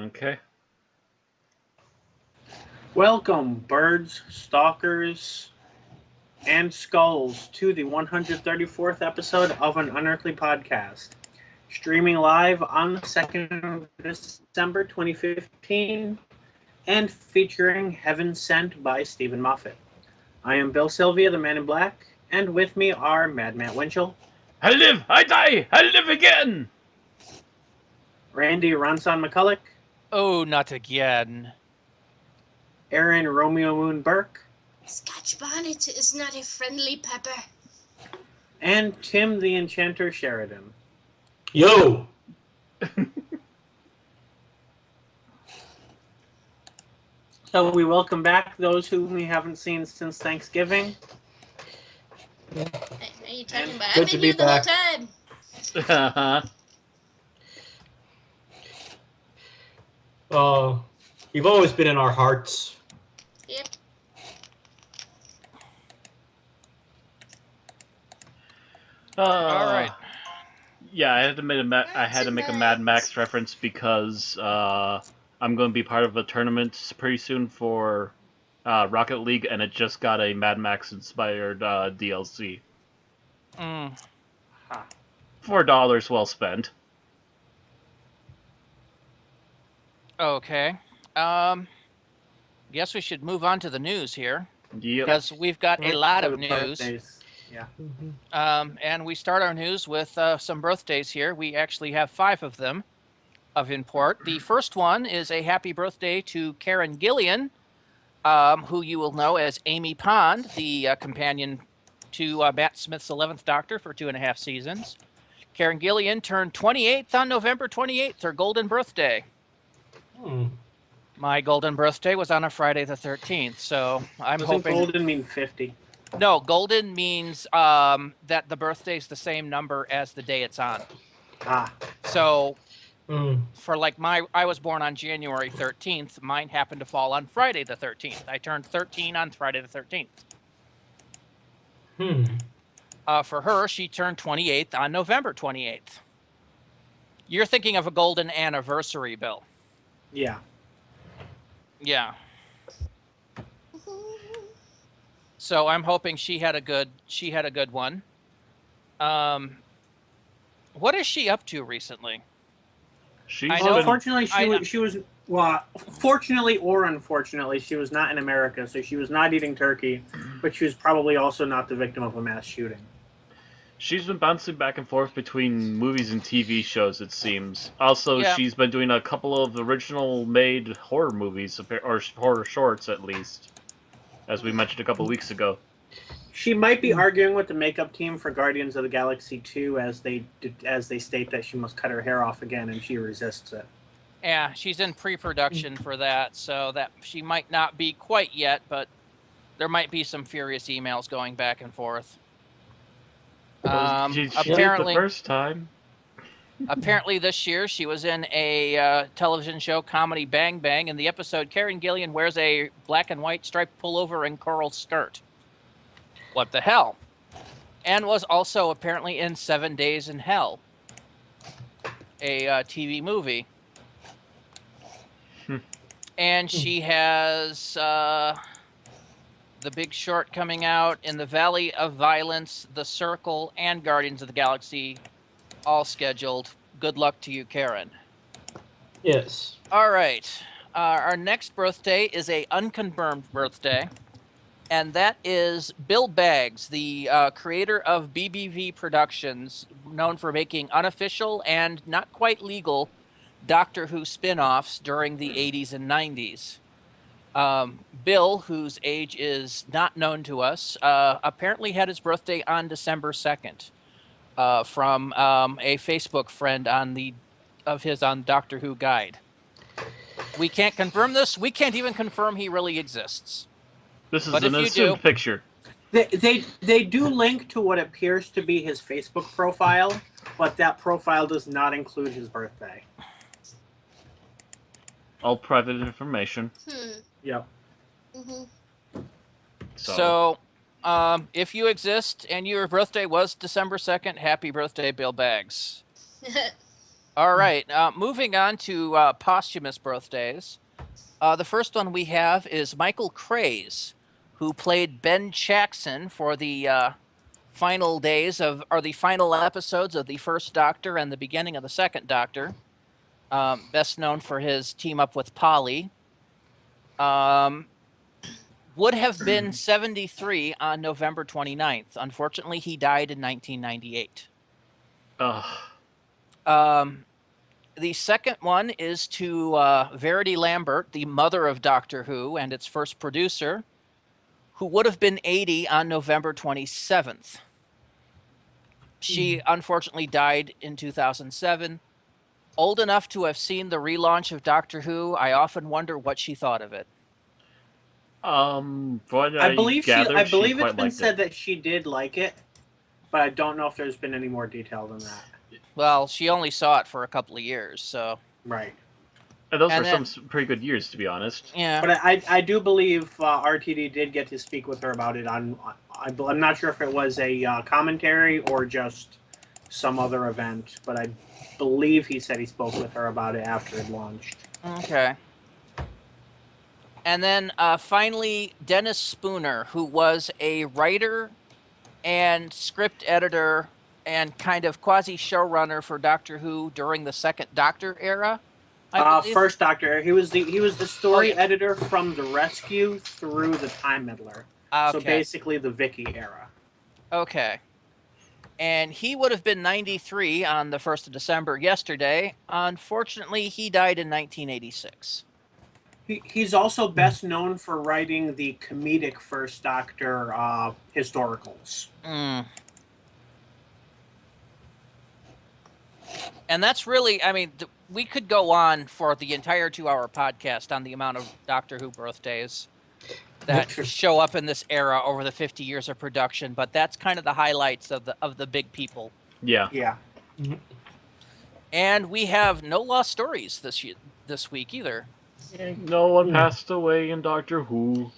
Okay. Welcome, birds, stalkers, and skulls, to the 134th episode of an Unearthly Podcast. Streaming live on the 2nd of December 2015 and featuring Heaven Sent by Stephen Moffat. I am Bill Sylvia, the Man in Black, and with me are Mad Matt Winchell. I live, I die, I live again! Randy Ronson McCulloch. Oh, not again. Aaron Romeo Moon Burke. Scotch bonnet is not a friendly pepper. And Tim the Enchanter Sheridan. Yo! So we welcome back those whom we haven't seen since Thanksgiving. Are you talking about? Good I've to been be here the back. whole time. You've always been in our hearts. Yep. All right. Yeah, I had to make a Mad Max reference because I'm going to be part of a tournament pretty soon for Rocket League, and it just got a Mad Max inspired DLC. $4 well spent. Okay. Guess we should move on to the news here Yep. because we've got a lot For of the news. birthdays. Yeah. And we start our news with some birthdays here. We actually have 5 of them of import. The first one is a happy birthday to Karen Gillian, who you will know as Amy Pond, the companion to Matt Smith's 11th Doctor for 2.5 seasons. Karen Gillian turned 28th on November 28th, her golden birthday. My golden birthday was on a Friday the 13th, so I'm Doesn't hoping... golden mean 50? No, golden means that the birthday's the same number as the day it's on. Ah. So, for like I was born on January 13th. Mine happened to fall on Friday the 13th. I turned 13 on Friday the 13th. For her, she turned 28th on November 28th. You're thinking of a golden anniversary, Bill. Yeah. Yeah. So I'm hoping she had a good one. What is she up to recently? Fortunately, she was well. Fortunately or unfortunately, she was not in America, so she was not eating turkey. But she was probably also not the victim of a mass shooting. She's been bouncing back and forth between movies and TV shows, it seems. Also, Yeah. She's been doing a couple of original-made horror movies, or horror shorts at least, as we mentioned a couple of weeks ago. She might be arguing with the makeup team for Guardians of the Galaxy 2 as they state that she must cut her hair off again, and she resists it. Yeah, she's in pre-production for that, so that she might not be quite yet, but there might be some furious emails going back and forth. She did it the first time. Apparently this year she was in a television show, Comedy Bang Bang. In the episode, Karen Gillian wears a black and white striped pullover and coral skirt. What the hell? And was also apparently in 7 Days in Hell, a TV movie. And she has The Big Short coming out, In the Valley of Violence, The Circle, and Guardians of the Galaxy, all scheduled. Good luck to you, Karen. Yes. All right. Our next birthday is a unconfirmed birthday, and that is Bill Baggs, the creator of BBV Productions, known for making unofficial and not quite legal Doctor Who spin-offs during the 80s and 90s. Bill, whose age is not known to us, apparently had his birthday on December 2nd from a Facebook friend of his on Doctor Who Guide. We can't confirm this. We can't even confirm he really exists. This is But an if you assumed do- picture. They do link to what appears to be his Facebook profile, but that profile does not include his birthday. All private information. Yep. So, if you exist and your birthday was December 2nd, happy birthday, Bill Baggs. All right. Moving on to posthumous birthdays. The first one we have is Michael Craze, who played Ben Jackson for the final days of, or the final episodes of the first Doctor and the beginning of the second Doctor. Best known for his team up with Polly. Would have been 73 on November 29th. Unfortunately, he died in 1998. The second one is to Verity Lambert, the mother of Doctor Who and its first producer, who would have been 80 on November 27th. She unfortunately died in 2007. Old enough to have seen the relaunch of Doctor Who, I often wonder what she thought of it. What I believe gathered, it's she been quite liked said it. that she did like it, but I don't know if there's been any more detail than that. Well, she only saw it for a couple of years, so. Right. And those And were then- some pretty good years, to be honest. Yeah. But I do believe RTD did get to speak with her about it I'm not sure if it was a commentary or just some other event, but I believe he said he spoke with her about it after it launched. Okay. And then finally, Dennis Spooner, who was a writer and script editor and kind of quasi-showrunner for Doctor Who during the second Doctor era. I believe. First Doctor, he was the story Oh, yeah. editor from The Rescue through the Time Meddler. So Okay. basically the Vicky era. Okay. And he would have been 93 on the 1st of December yesterday. Unfortunately, he died in 1986. He's also best known for writing the comedic First Doctor historicals. And that's really, I mean, we could go on for the entire 2-hour podcast on the amount of Doctor Who birthdays that show up in this era over the 50 years of production, but that's kind of the highlights of the big people. Yeah. Yeah. And we have no lost stories this week either. No one passed away in Doctor Who.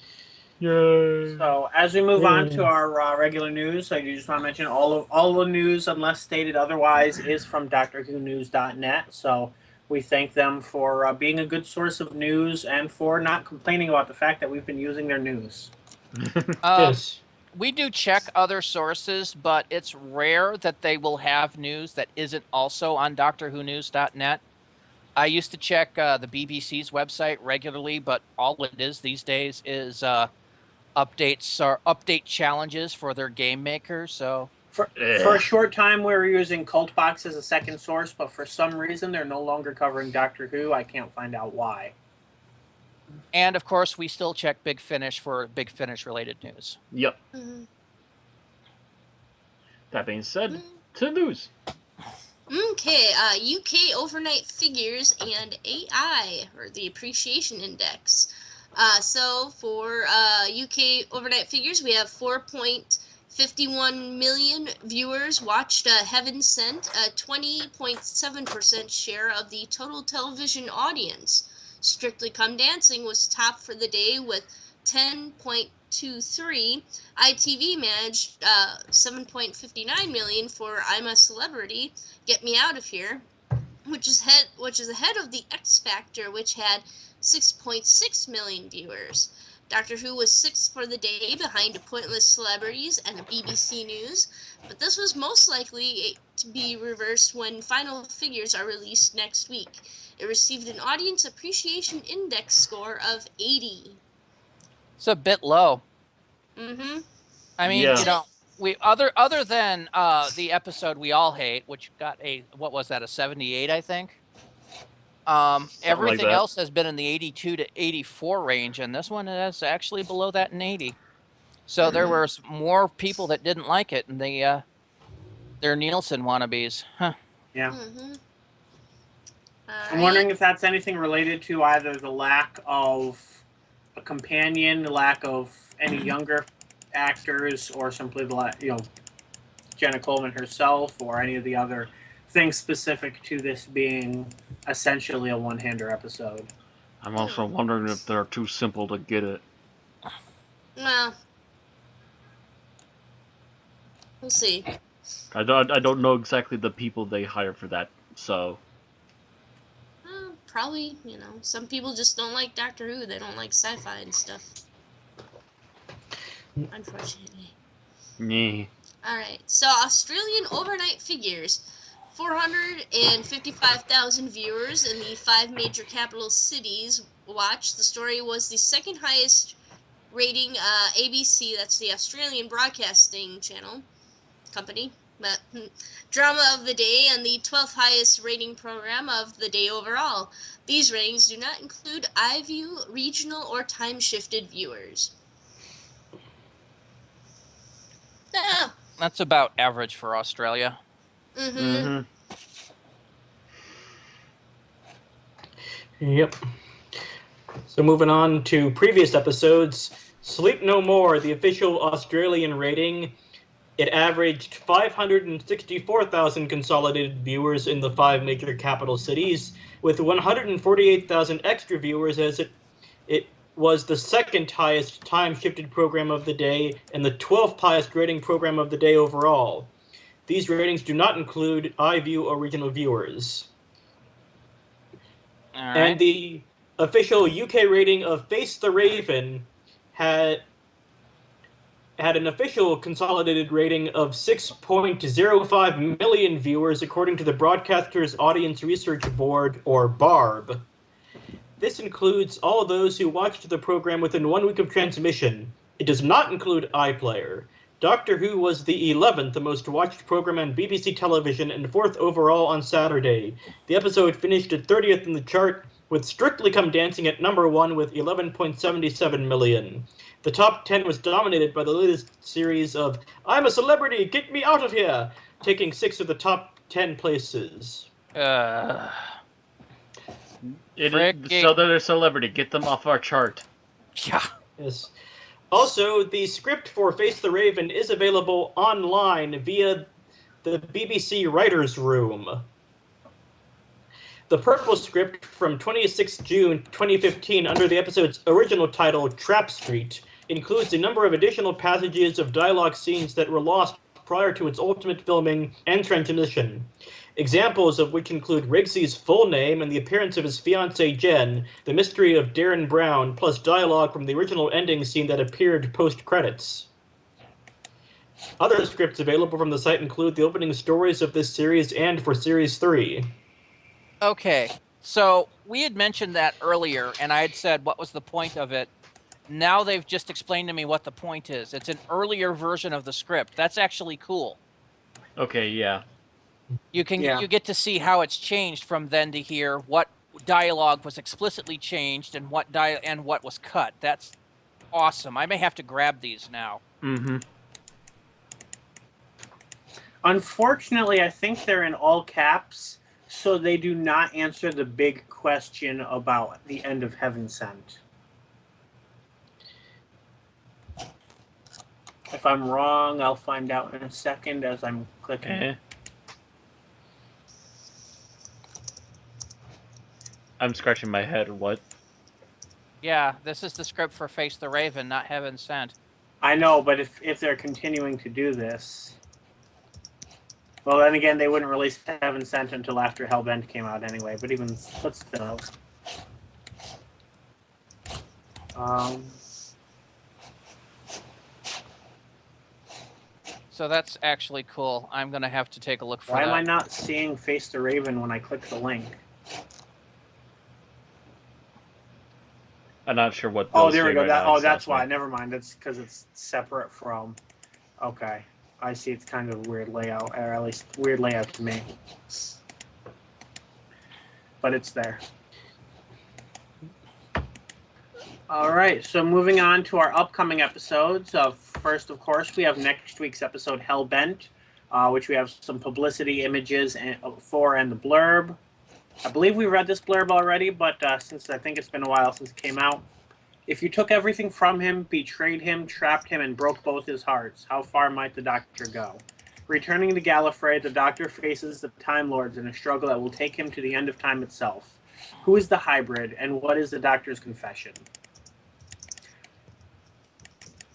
Yay. So as we move on to our regular news, I just want to mention all the news, unless stated otherwise, is from DoctorWhoNews.net. So we thank them for being a good source of news and for not complaining about the fact that we've been using their news. Yes. We do check other sources, but it's rare that they will have news that isn't also on DoctorWhoNews.net. I used to check the BBC's website regularly, but all it is these days is updates or update challenges for their game maker. So For a short time, we were using Cultbox as a second source, but for some reason, they're no longer covering Doctor Who. I can't find out why. and of course, we still check Big Finish for Big Finish related news. Yep. Mhm. That being said, to news. Okay, UK overnight figures and AI, or the appreciation index. So for UK overnight figures, we have 4.51 million viewers watched Heaven Sent, a 20.7% share of the total television audience. Strictly Come Dancing was top for the day with 10.23. ITV managed 7.59 million for I'm a Celebrity, Get Me Out of Here, which is ahead of the X Factor, which had 6.6 million viewers. Doctor Who was sixth for the day, behind Pointless Celebrities and BBC News, but this was most likely to be reversed when final figures are released next week. It received an audience appreciation index score of 80. It's a bit low. Mm-hmm. I mean, Yeah. you know, we other than the episode we all hate, which got a what was that, a 78, I think. Everything that. else has been in the 82 to 84 range, and this one is actually below that in 80. So there were more people that didn't like it, and they're Nielsen wannabes. Huh. Yeah. Mm-hmm. I'm wondering if that's anything related to either the lack of a companion, the lack of any younger actors, or simply Jenna Coleman herself, or any of the other things specific to this being essentially a one-hander episode. I'm also wondering if they're too simple to get it. Well, we'll see. I don't know exactly the people they hire for that, so Probably, some people just don't like Doctor Who. They don't like sci-fi and stuff. Unfortunately. Yeah. Alright, so Australian overnight figures. 455,000 viewers in the 5 major capital cities watched. The story was the second highest rating ABC, that's the Australian Broadcasting Channel company, but drama of the day and the 12th highest rating program of the day overall. These ratings do not include iView, regional, or time-shifted viewers. Ah. That's about average for Australia. Mm-hmm. Yep. So moving on to previous episodes, Sleep No More, the official Australian rating, it averaged 564,000 consolidated viewers in the 5 major capital cities, with 148,000 extra viewers, as it was the second highest time-shifted program of the day and the 12th highest rating program of the day overall. These ratings do not include iView original viewers. All right. And the official UK rating of Face the Raven had an official consolidated rating of 6.05 million viewers, according to the Broadcasters Audience Research Board, or BARB. This includes all those who watched the program within 1 week of transmission. It does not include iPlayer. Doctor Who was the 11th most watched program on BBC television and 4th overall on Saturday. The episode finished at 30th in the chart, with Strictly Come Dancing at number 1 with 11.77 million. The top 10 was dominated by the latest series of I'm a Celebrity, Get Me Out of Here, taking 6 of the top 10 places. So they're a celebrity. Get them off our chart. Yeah. Yes. Also, the script for Face the Raven is available online via the BBC Writers' Room. The purple script from 26 June 2015, under the episode's original title, Trap Street, includes a number of additional passages of dialogue scenes that were lost prior to its ultimate filming and transmission. Examples of which include Riggsy's full name and the appearance of his fiancée Jen, the mystery of Darren Brown, plus dialogue from the original ending scene that appeared post-credits. Other scripts available from the site include the opening stories of this series and for Series 3. Okay, so we had mentioned that earlier, and I had said what was the point of it. Now they've just explained to me what the point is. It's an earlier version of the script. That's actually cool. Okay, yeah. You get to see how it's changed from then to here, what dialogue was explicitly changed and what was cut. That's awesome. I may have to grab these now. Mm-hmm. Unfortunately, I think they're in all caps, so they do not answer the big question about the end of Heaven Sent. If I'm wrong, I'll find out in a second as I'm clicking. Okay. I'm scratching my head. What? Yeah, this is the script for Face the Raven, not Heaven Sent. I know, but if they're continuing to do this... Well, then again, they wouldn't release Heaven Sent until after Hellbent came out anyway, but still. So that's actually cool. I'm going to have to take a look for that. Why am I not seeing Face the Raven when I click the link? I'm not sure what. Oh, there we go. Right That's why. Never mind. That's because it's separate from. Okay, I see. It's kind of a weird layout, or at least weird layout to me. But it's there. All right. So moving on to our upcoming episodes. First, of course, we have next week's episode, Hellbent, which we have some publicity images for and the blurb. I believe we read this blurb already, but since I think it's been a while since it came out. If you took everything from him, betrayed him, trapped him, and broke both his hearts, how far might the Doctor go? Returning to Gallifrey, the Doctor faces the Time Lords in a struggle that will take him to the end of time itself. Who is the hybrid, and what is the Doctor's confession?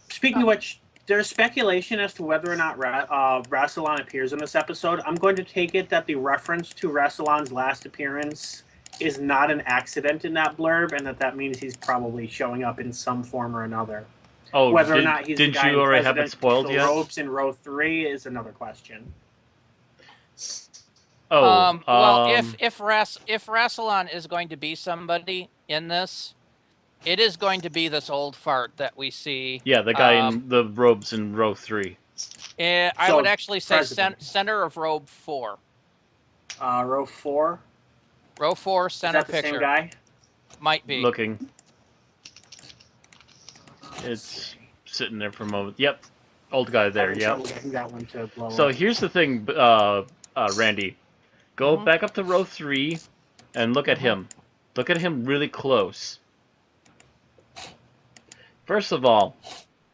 Speaking of which, there's speculation as to whether or not Rassilon appears in this episode. I'm going to take it that the reference to Rassilon's last appearance is not an accident in that blurb, and that means he's probably showing up in some form or another. Oh, Whether or not he's the didn't guy you in already have it President spoiled yet? robes in row 3 is another question. Oh, well, if Rassilon is going to be somebody in this, it is going to be this old fart that we see. yeah, the guy in the robes in row 3. I would actually say center of row 4. Row 4? Row 4, center is that the picture. Same guy? Might be. Looking. It's sitting there for a moment. Yep. Old guy there, yep. That one to blow So up. here's the thing, Randy. Go back up to row 3 and look at him. Look at him really close. First of all,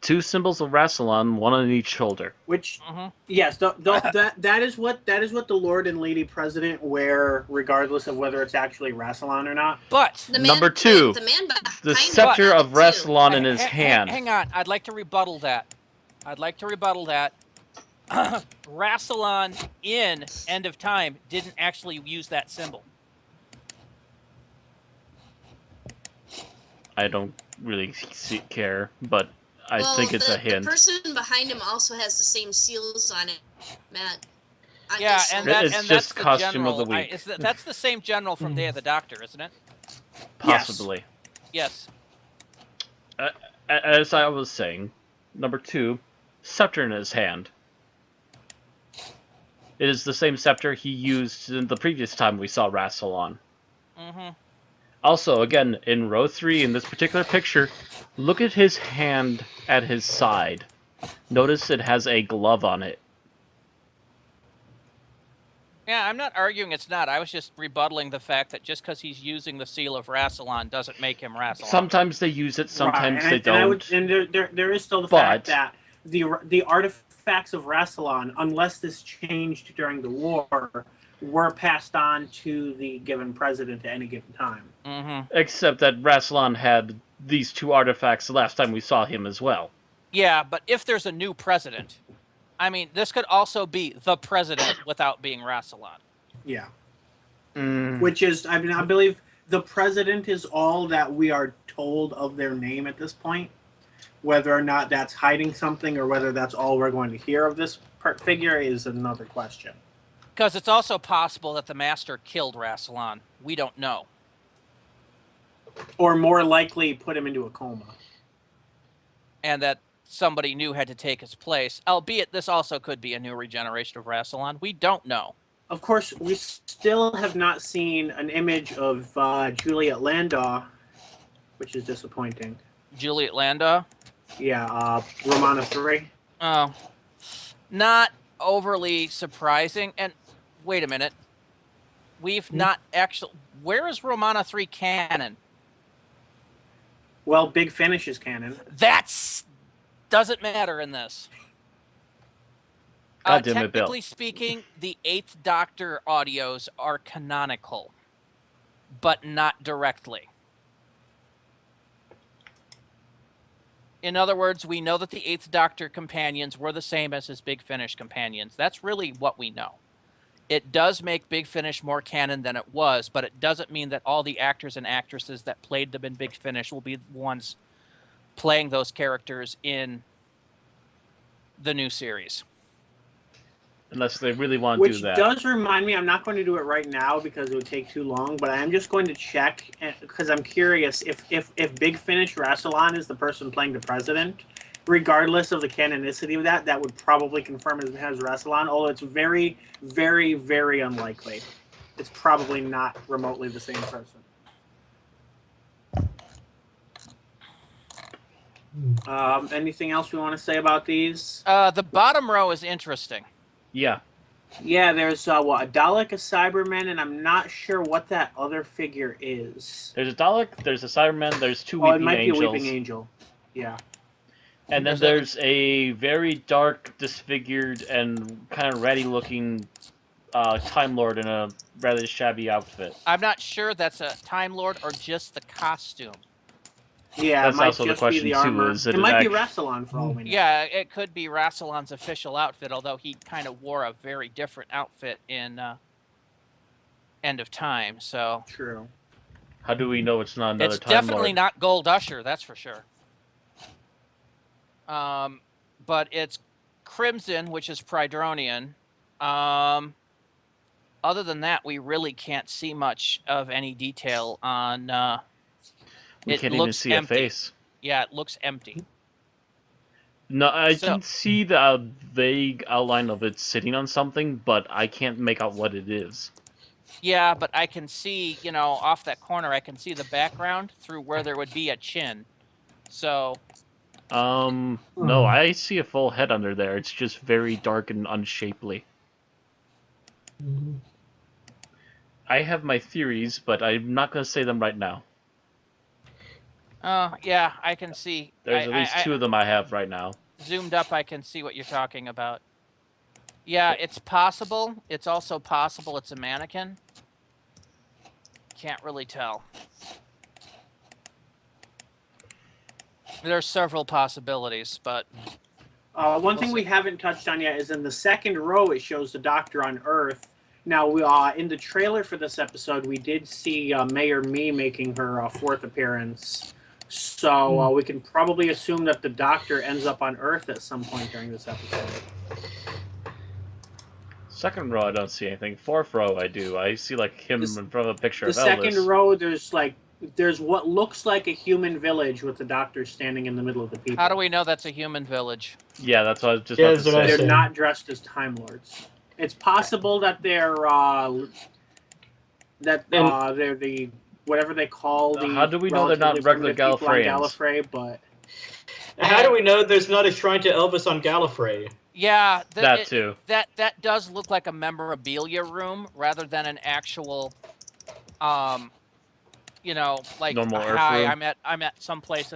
2 symbols of Rassilon, one on each shoulder. Which, yes, that is what the Lord and Lady President wear, regardless of whether it's actually Rassilon or not. But number 2, the scepter of Rassilon in his hand. Hang on, I'd like to rebuttal that. Rassilon in End of Time didn't actually use that symbol. I don't really care, but I think it's a hint. The person behind him also has the same seals on it, Matt. Yeah, and that's the costume general. of the week. That's the same general from Day of the Doctor, isn't it? Possibly. Yes. As I was saying, number 2, scepter in his hand. It is the same scepter he used in the previous time we saw Rassilon. Also, again, in row 3, in this particular picture, look at his hand at his side. Notice it has a glove on it. Yeah, I'm not arguing it's not. I was just rebuttaling the fact that just because he's using the seal of Rassilon doesn't make him Rassilon. Sometimes they use it, sometimes they don't. There is still the fact that the artifacts of Rassilon, unless this changed during the war, were passed on to the given president at any given time. Except that Rassilon had these 2 artifacts the last time we saw him as well. Yeah, but if there's a new president, I mean, this could also be the president without being Rassilon. Yeah. Which is, I mean, I believe the president is all that we are told of their name at this point. Whether or not that's hiding something or whether that's all we're going to hear of this figure is another question. Because it's also possible that the Master killed Rassilon. We don't know. Or more likely, put him into a coma. And that somebody new had to take his place. Albeit, this also could be a new regeneration of Rassilon. We don't know. Of course, we still have not seen an image of Juliet Landau, which is disappointing. Juliet Landau? Yeah, Romana 3. Oh. Not overly surprising. And wait a minute. We've not actually... Where is Romana 3 canon? Well, Big Finish is canon. That's... doesn't matter in this. God damn it, Bill. Technically speaking, the 8th Doctor audios are canonical, but not directly. In other words, we know that the 8th Doctor companions were the same as his Big Finish companions. That's really what we know. It does make Big Finish more canon than it was, but it doesn't mean that all the actors and actresses that played them in Big Finish will be the ones playing those characters in the new series. Unless they really want to do that. Which does remind me, I'm not going to do it right now because it would take too long, but I am just going to check, because I'm curious, if Big Finish Rassilon is the person playing the president, regardless of the canonicity of that, that would probably confirm it as Rassilon, although it's very, very, very unlikely. It's probably not remotely the same person. Anything else we want to say about these? The bottom row is interesting. Yeah. Yeah, there's a Dalek, a Cyberman, and I'm not sure what that other figure is. There's a Dalek, there's a Cyberman, there's 2 Oh, Weeping it might Angels. be a Weeping Angel. Yeah. And then there's a very dark, disfigured, and kind of ratty-looking Time Lord in a rather shabby outfit. I'm not sure that's a Time Lord or just the costume. Yeah, that's it might also just the question be the armor. too. Is it might be Rassilon for all we know. Yeah, it could be Rassilon's official outfit, although he kind of wore a very different outfit in End of Time. So true. How do we know it's not another It's Time definitely Lord? not Gold Usher, that's for sure. But it's Crimson, which is Prydronian. Other than that, we really can't see much of any detail on. We It can't even looks see empty. a face. Yeah, it looks empty. No, I So- can see the vague outline of it sitting on something, but I can't make out what it is. Yeah, but I can see, off that corner, I can see the background through where there would be a chin. So, No, I see a full head under there. It's just very dark and unshapely. I have my theories, but I'm not going to say them right now. yeah, I can see. There's at least two of them I have right now. Zoomed up, I can see what you're talking about. Yeah, it's possible. It's also possible it's a mannequin. Can't really tell. There's several possibilities, but One thing we haven't touched on yet is in the second row, it shows the Doctor on Earth. Now, in the trailer for this episode, we did see Mayor Me making her fourth appearance. So we can probably assume that the Doctor ends up on Earth at some point during this episode. Second row, I don't see anything. Fourth row, I do. I see like him in front of a picture of Elvis. The second row, there's what looks like a human village with the Doctor standing in the middle of the people. how do we know that's a human village? Yeah, that's what I was just about to say. They're not dressed as Time Lords. It's possible that they're the whatever they call the. How do we know they're not regular Gallifrey? But how do we know there's not a shrine to Elvis on Gallifrey? Yeah, too. That does look like a memorabilia room rather than an actual, like normal Earth hi, room. I'm at some place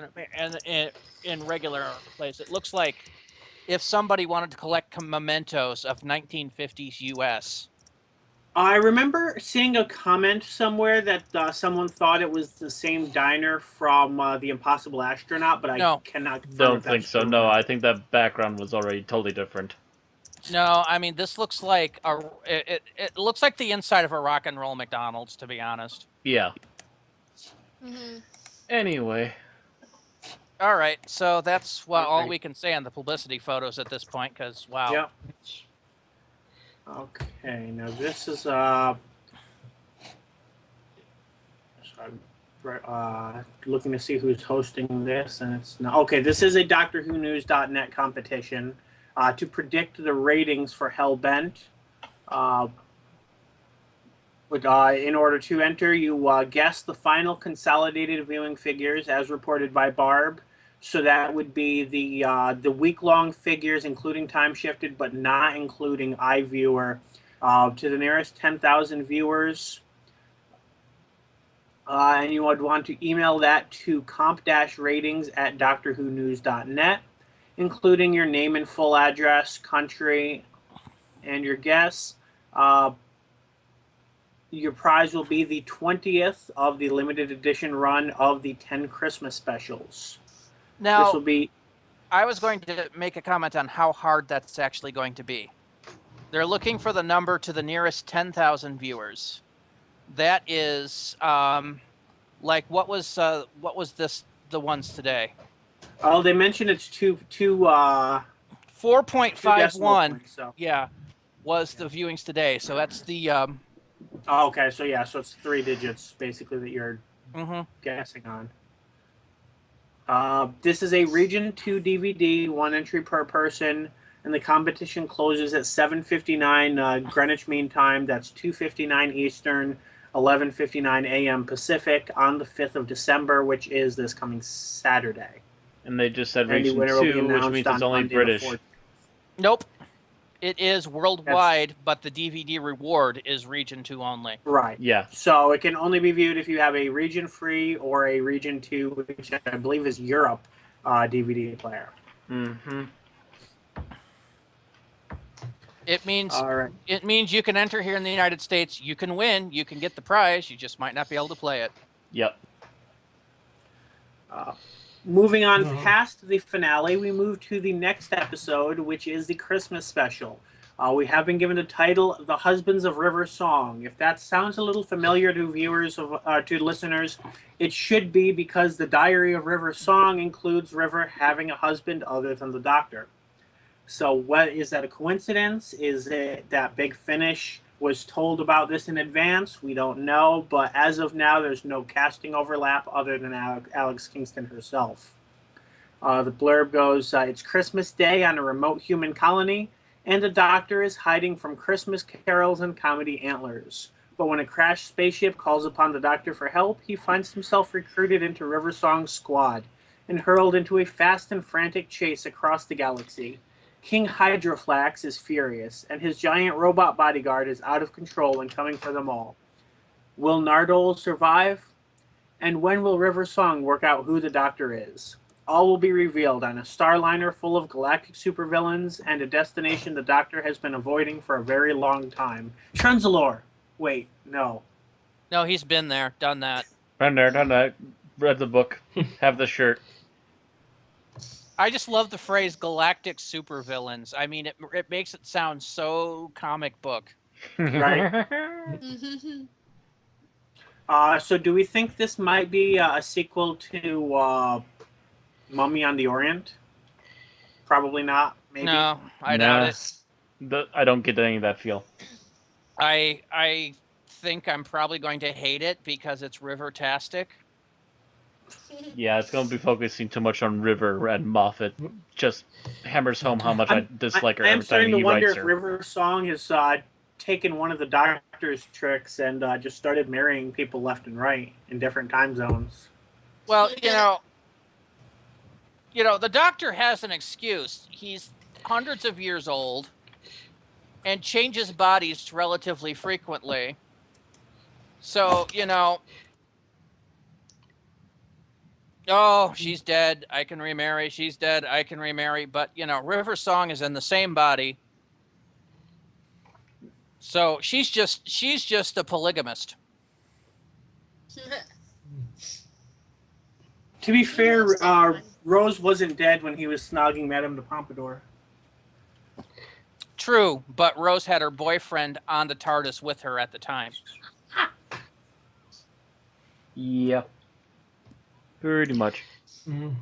in regular place. It looks like if somebody wanted to collect mementos of 1950s U.S. I remember seeing a comment somewhere that someone thought it was the same diner from The Impossible Astronaut, but I cannot confirm. Don't think so. No, I think that background was already totally different. No, I mean this looks like it looks like the inside of a rock and roll McDonald's, to be honest. Yeah. Mm-hmm. Anyway. All right, so that's all we can say on the publicity photos at this point, because wow. Yep. Okay, now this is looking to see who's hosting this, and it's not okay. This is a DoctorWhoNews.net competition to predict the ratings for Hellbent. In order to enter, you guess the final consolidated viewing figures as reported by Barb. So that would be the week-long figures, including time-shifted, but not including iViewer, to the nearest 10,000 viewers. And you would want to email that to comp-ratings@doctorwhonews.net, including your name and full address, country, and your guess. Your prize will be the 20th of the limited edition run of the 10 Christmas specials. Now, this will be. I was going to make a comment on how hard that's actually going to be. They're looking for the number to the nearest 10,000 viewers. That is, what was the ones today? Oh, they mentioned it's 4.51. So. Yeah, was the viewings today. So that's the. Oh, okay, so it's 3 digits basically that you're guessing on. This is a Region 2 DVD, 1 entry per person, and the competition closes at 7:59 Greenwich Mean Time. That's 2:59 Eastern, 11:59 a.m. Pacific on the 5th of December, which is this coming Saturday. And they just said Region 2, which means it's only British. Nope. It is worldwide, but the DVD reward is Region 2 only. Right. Yeah. So it can only be viewed if you have a Region 3 or a Region 2, which I believe is Europe, DVD player. Mm-hmm. It means you can enter here in the United States, you can win, you can get the prize, you just might not be able to play it. Yep. Moving on past the finale, we move to the next episode, which is the Christmas special. We have been given the title "The Husbands of River Song." If that sounds a little familiar to viewers to listeners, it should be because the Diary of River Song includes River having a husband other than the Doctor. So, what is that a coincidence? Is it that Big Finish was told about this in advance? We don't know, but as of now, there's no casting overlap other than Alex Kingston herself. The blurb goes, it's Christmas Day on a remote human colony, and the Doctor is hiding from Christmas carols and comedy antlers. But when a crashed spaceship calls upon the Doctor for help, he finds himself recruited into River Song's squad and hurled into a fast and frantic chase across the galaxy. King Hydroflax is furious, and his giant robot bodyguard is out of control and coming for them all. Will Nardole survive? And when will River Song work out who the Doctor is? All will be revealed on a starliner full of galactic supervillains and a destination the Doctor has been avoiding for a very long time. Trenzalore! Wait, no. No, he's been there, done that. Been there, done that. Read the book. Have the shirt. I just love the phrase galactic supervillains. I mean, it makes it sound so comic book. Right. So do we think this might be a sequel to Mummy on the Orient? Probably not. Maybe. No, I doubt it. I don't get any of that feel. I think I'm probably going to hate it because it's River-tastic. Yeah, it's going to be focusing too much on River, and Moffat just hammers home how much I dislike her I am every time starting to he wonder writes if her. River Song has taken one of the Doctor's tricks and just started marrying people left and right in different time zones. Well, you know, the Doctor has an excuse. He's hundreds of years old and changes bodies relatively frequently. So, oh, she's dead, I can remarry. She's dead, I can remarry. But, River Song is in the same body. So she's just a polygamist. To be fair, Rose wasn't dead when he was snogging Madame de Pompadour. True, but Rose had her boyfriend on the TARDIS with her at the time. Yeah. Pretty much. All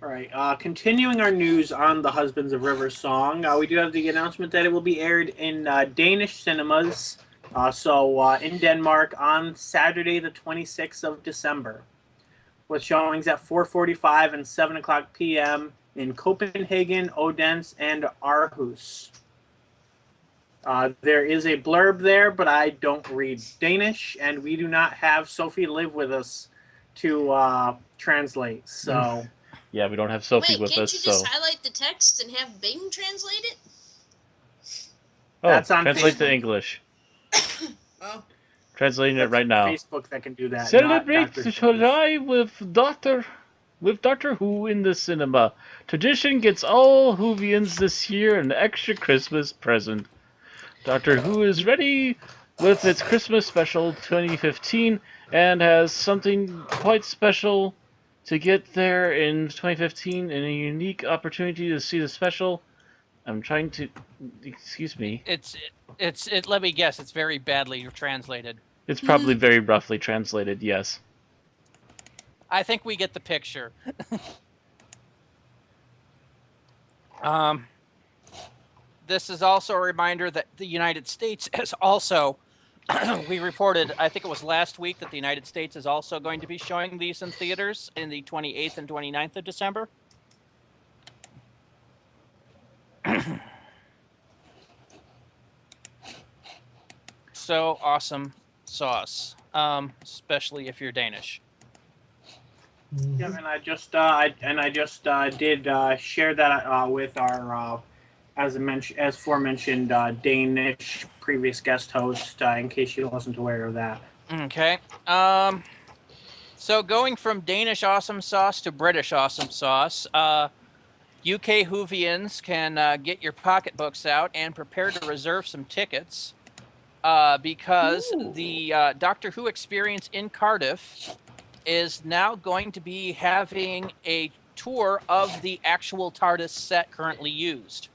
right. Continuing our news on the Husbands of River Song, we do have the announcement that it will be aired in Danish cinemas, in Denmark on Saturday the 26th of December, with showings at 4:45 and 7 o'clock p.m. in Copenhagen, Odense, and Aarhus. There is a blurb there, but I don't read Danish, and we do not have Sophie live with us to translate, so... Yeah, we don't have Sophie Wait, with can't us, you so... just highlight the text and have Bing translate it? Oh, That's on translate Facebook. to English. Oh. Translating That's it right now. Facebook that can do that. Celebrate not Dr. July with Doctor Who in the cinema. Tradition gets all Whovians this year an extra Christmas present. Doctor Who is ready with its Christmas special 2015 and has something quite special to get there in 2015 and a unique opportunity to see the special. I'm trying to... Excuse me. Let me guess, it's very badly translated. It's probably very roughly translated, yes. I think we get the picture. This is also a reminder that the United States has also, we reported, I think it was last week, that the United States is also going to be showing these in theaters in the 28th and 29th of December. So awesome sauce, especially if you're Danish. Yeah, and I just did share that with our as aforementioned Danish previous guest host in case you wasn't aware of that. Okay. So going from Danish awesome sauce to British awesome sauce, UK Whovians can get your pocketbooks out and prepare to reserve some tickets because the Doctor Who experience in Cardiff is now going to be having a tour of the actual TARDIS set currently used.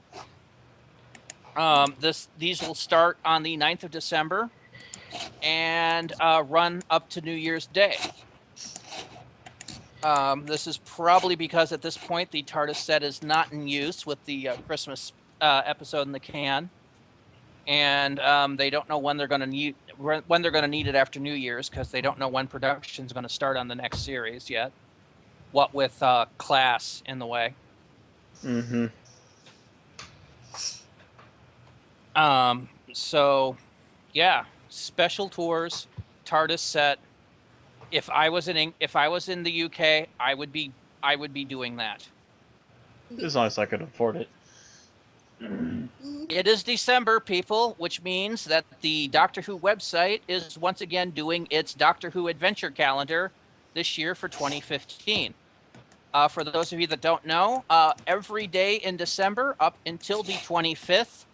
These will start on the 9th of December and run up to New Year's Day. This is probably because at this point the TARDIS set is not in use with the Christmas episode in the can, and they don't know when they're going to need it after New Year's, because they don't know when production is going to start on the next series yet. What with class in the way. Mm-hmm. So, yeah, special tours, TARDIS set. If I was in the UK, I would be doing that. As long as I could afford it. It is December, people, which means that the Doctor Who website is once again doing its Doctor Who adventure calendar this year for 2015. For those of you that don't know, every day in December up until the 25th,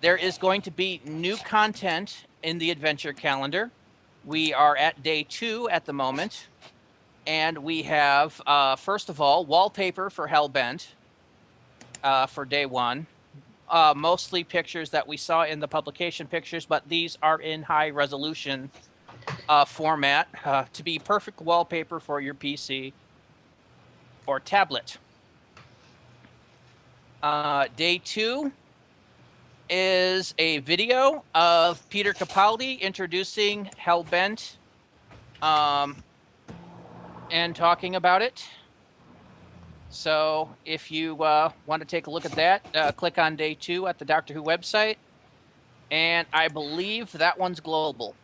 there is going to be new content in the adventure calendar. We are at day 2 at the moment, and we have, first of all, wallpaper for Hellbent for day 1. Mostly pictures that we saw in the publication pictures, but these are in high resolution format to be perfect wallpaper for your PC or tablet. Day 2 is a video of Peter Capaldi introducing Hellbent and talking about it. So if you want to take a look at that, click on day 2 at the Doctor Who website. And I believe that one's global.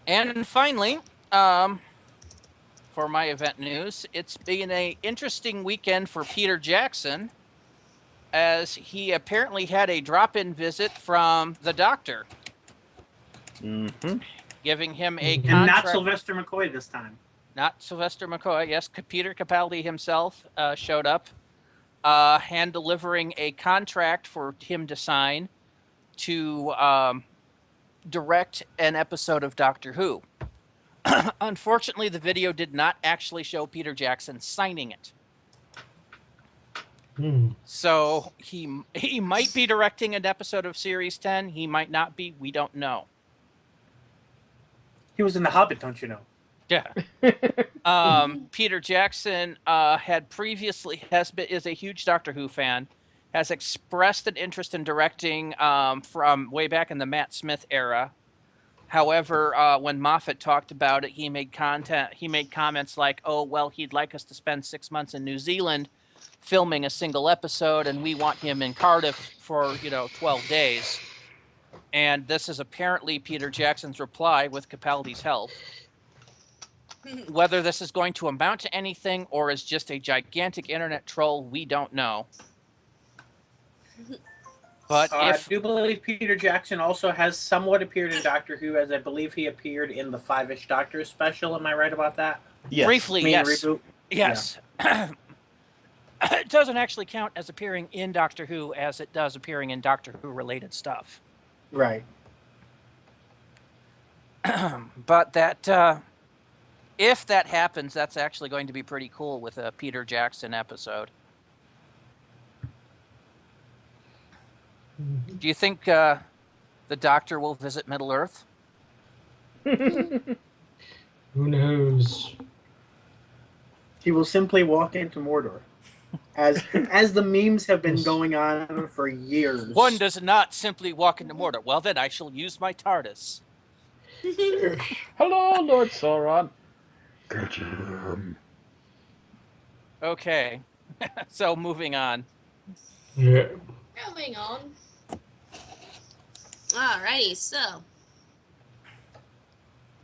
And finally, for my event news, it's been an interesting weekend for Peter Jackson, as he apparently had a drop-in visit from the Doctor. Mm-hmm. Giving him a contract. And not Sylvester McCoy this time. Not Sylvester McCoy. Yes, Peter Capaldi himself showed up, hand delivering a contract for him to sign to direct an episode of Doctor Who. Unfortunately, the video did not actually show Peter Jackson signing it. So he might be directing an episode of Series 10. He might not be. We don't know. He was in The Hobbit, don't you know? Yeah. Peter Jackson had previously is a huge Doctor Who fan, has expressed an interest in directing from way back in the Matt Smith era. However, when Moffat talked about it, he made comments like, "Oh, well, he'd like us to spend 6 months in New Zealand filming a single episode, and we want him in Cardiff for 12 days." And this is apparently Peter Jackson's reply with Capaldi's help. Whether this is going to amount to anything or is just a gigantic internet troll, we don't know. But I do believe Peter Jackson also has somewhat appeared in Doctor Who, as I believe he appeared in the Five-ish Doctors special. Am I right about that? Yes. Briefly, yes. Reboot? Yes. Yeah. It doesn't actually count as appearing in Doctor Who as it does appearing in Doctor Who related stuff. Right. But that, if that happens, that's actually going to be pretty cool with a Peter Jackson episode. Do you think the Doctor will visit Middle Earth? Who knows? He will simply walk into Mordor. As the memes have been going on for years. One does not simply walk into Mordor. Well, then I shall use my TARDIS. Hello, Lord Sauron. Catch him. Okay. So, moving on. Yeah. Moving on. Alrighty, so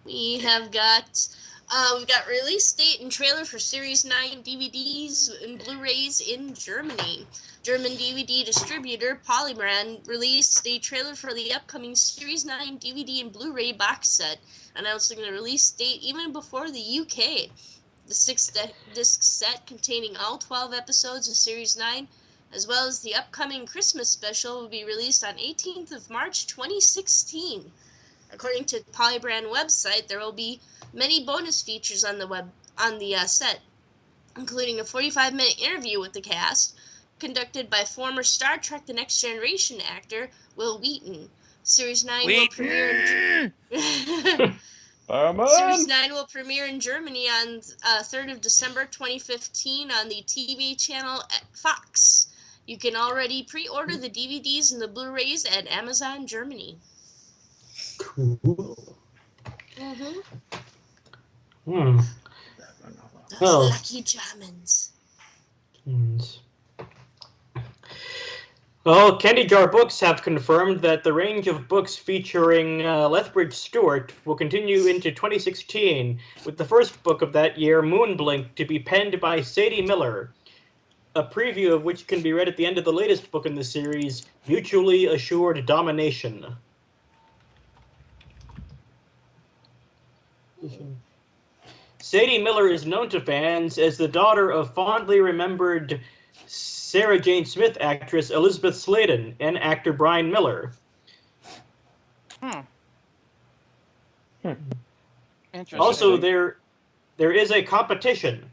we've got release date and trailer for Series 9 DVDs and Blu-rays in Germany. German DVD distributor Polybrand released a trailer for the upcoming Series 9 DVD and Blu-ray box set, announcing the release date even before the UK. The 6-disc set containing all 12 episodes of Series 9, as well as the upcoming Christmas special, will be released on 18th of March 2016. According to the Polybrand website, there will be many bonus features on the set, including a 45-minute interview with the cast, conducted by former Star Trek The Next Generation actor Will Wheaton. Series 9 will premiere in Series 9 will premiere in Germany on 3rd of December 2015 on the TV channel at Fox. You can already pre-order the DVDs and the Blu-rays at Amazon Germany. Cool. Mm-hmm. Hmm. Those Oh. lucky Germans. Well, Candy Jar Books have confirmed that the range of books featuring Lethbridge Stewart will continue into 2016, with the first book of that year, Moonblink, to be penned by Sadie Miller, a preview of which can be read at the end of the latest book in the series, Mutually Assured Domination. Sadie Miller is known to fans as the daughter of fondly remembered Sarah Jane Smith actress Elizabeth Sladen and actor Brian Miller. Interesting. Also, there is a competition.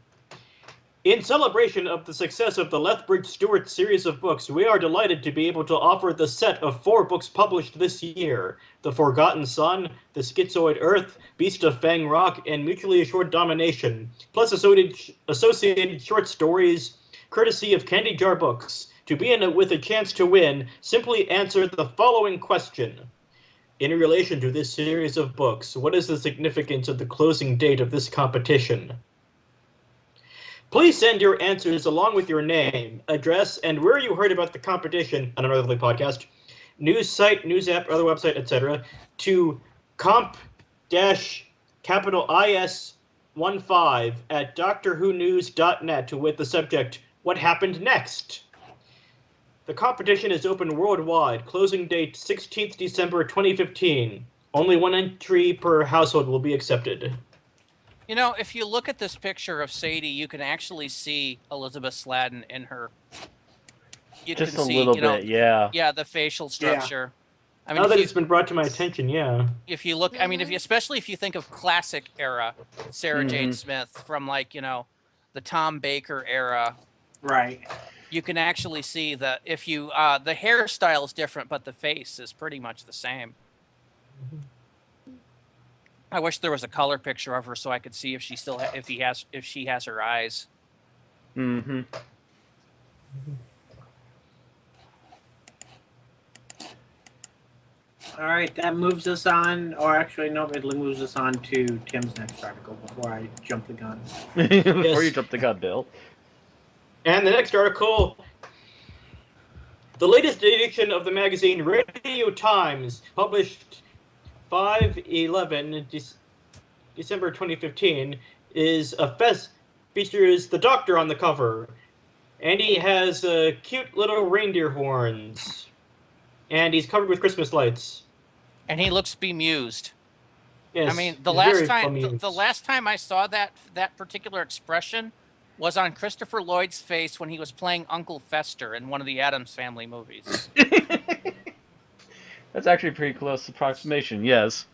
In celebration of the success of the Lethbridge Stewart series of books, we are delighted to be able to offer the set of 4 books published this year: The Forgotten Son, The Schizoid Earth, Beast of Fang Rock, and Mutually Assured Domination, plus associated short stories, courtesy of Candy Jar Books. To be in it with a chance to win, simply answer the following question. In relation to this series of books, what is the significance of the closing date of this competition? Please send your answers along with your name, address, and where you heard about the competition on Unearthly Podcast, news site, news app, other website, etc., to comp-IS15 at doctorwhonews.net with the subject, What Happened Next? The competition is open worldwide. Closing date 16th December 2015. Only 1 entry per household will be accepted. You know, if you look at this picture of Sadie, you can actually see Elizabeth Sladen in her. You Just can a see, little you know, bit, yeah. Yeah, the facial structure. I mean, Now if that you, it's been brought to my attention, yeah. if you look, I mean, especially if you think of classic era Sarah Jane Smith from, like, you know, the Tom Baker era, Right. you can actually see that if you the hairstyle is different, but the face is pretty much the same. I wish there was a color picture of her so I could see if she still if she has her eyes. Mm-hmm. All right, that moves us on, or actually, no, it moves us on to Tim's next article before I jump the gun. Before you jump the gun, Bill. And the next article, the latest edition of the magazine Radio Times, published 5/11 December 2015, is a features the Doctor on the cover, and he has cute little reindeer horns, and he's covered with Christmas lights. And he looks bemused. Yes, I mean, the last time I saw that particular expression was on Christopher Lloyd's face when he was playing Uncle Fester in one of the Addams Family movies. That's actually a pretty close approximation, yes.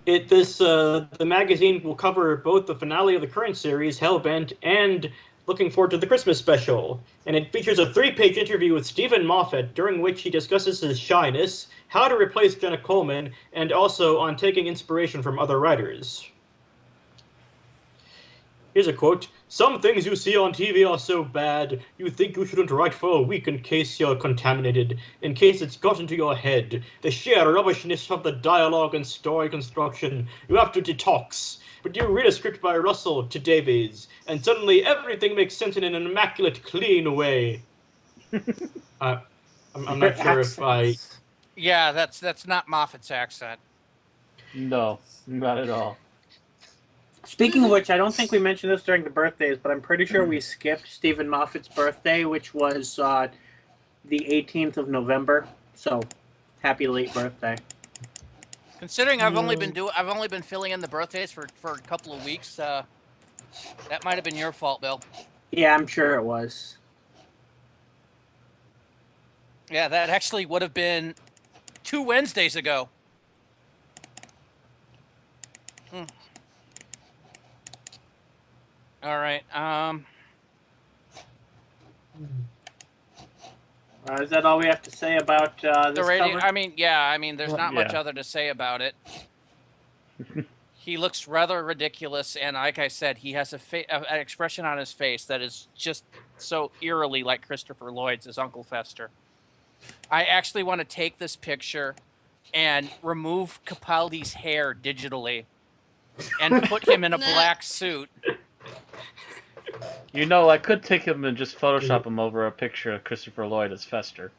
The magazine will cover both the finale of the current series, Hellbent, and looking forward to the Christmas special. And it features a 3-page interview with Stephen Moffat, during which he discusses his shyness, how to replace Jenna Coleman, and also on taking inspiration from other writers. Here's a quote. Some things you see on TV are so bad, you think you shouldn't write for a week in case you're contaminated, in case it's got into your head. The sheer rubbishness of the dialogue and story construction. You have to detox. But you read a script by Russell to Davies, and suddenly everything makes sense in an immaculate, clean way. I'm not sure if I... Yeah, that's not Moffat's accent. No, not at all. Speaking of which, I don't think we mentioned this during the birthdays, but I'm pretty sure we skipped Stephen Moffat's birthday, which was the 18th of November. So, happy late birthday. Considering I've only been filling in the birthdays for a couple of weeks, that might have been your fault, Bill. Yeah, I'm sure it was. Yeah, that actually would have been 2 Wednesdays ago. All right. Is that all we have to say about The this radio. cover? I mean, yeah. I mean, there's not much Yeah. other to say about it. He looks rather ridiculous, and like I said, he has an expression on his face that is just so eerily like Christopher Lloyd's as Uncle Fester. I actually want to take this picture and remove Capaldi's hair digitally and put him in a black suit. You know, I could take him and just Photoshop him over a picture of Christopher Lloyd as Fester.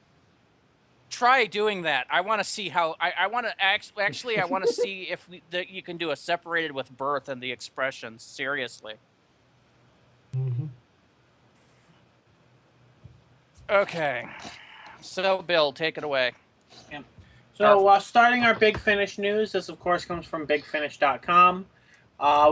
Try doing that. I want to see how. I want to actually. I want to see if you can do a separated with birth and the expressions. Seriously. Mm-hmm. Okay. So, Bill, take it away. So, starting our Big Finish news, this of course comes from BigFinish.com.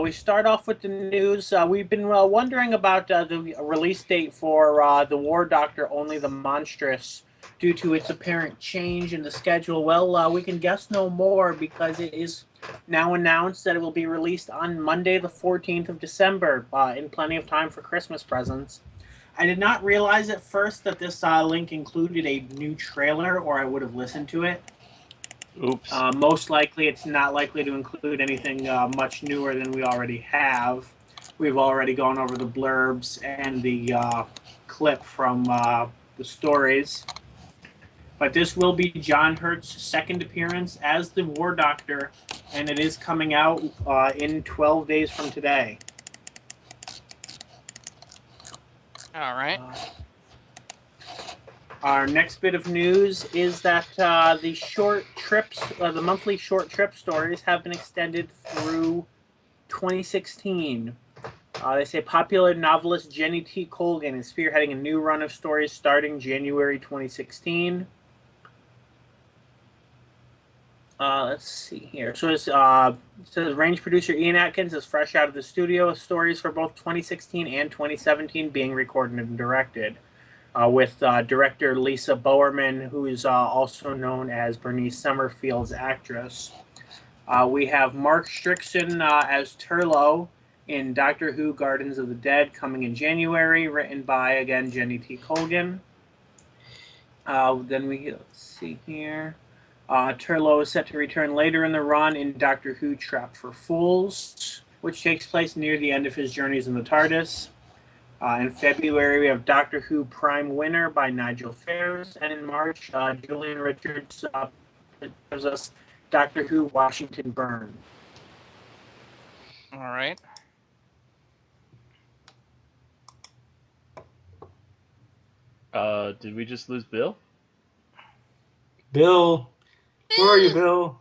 We start off with the news. We've been wondering about the release date for The War Doctor, Only the Monstrous, due to its apparent change in the schedule. Well, we can guess no more because it is now announced that it will be released on Monday, the 14th of December, in plenty of time for Christmas presents. I did not realize at first that this link included a new trailer, or I would have listened to it. Oops. Most likely, it's not likely to include anything much newer than we already have. We've already gone over the blurbs and the clip from the stories. But this will be John Hurt's second appearance as the War Doctor, and it is coming out in 12 days from today. All right. Our next bit of news is that the short trips, the monthly short trip stories, have been extended through 2016. They say popular novelist Jenny T. Colgan is spearheading a new run of stories starting January 2016. Let's see here. So it says range producer Ian Atkins is fresh out of the studio with stories for both 2016 and 2017 being recorded and directed. With director Lisa Bowerman, who is also known as Bernice Summerfield's actress. We have Mark Strickson as Turlough in Doctor Who Gardens of the Dead coming in January, written by, again, Jenny T. Colgan. Then let's see here. Turlough is set to return later in the run in Doctor Who Trapped for Fools, which takes place near the end of his journeys in the TARDIS. In February, we have Doctor Who Prime Winner by Nigel Fairs. And in March, Julian Richards gives us Doctor Who Washington Burn. All right. Did we just lose Bill? Bill, where are you, Bill?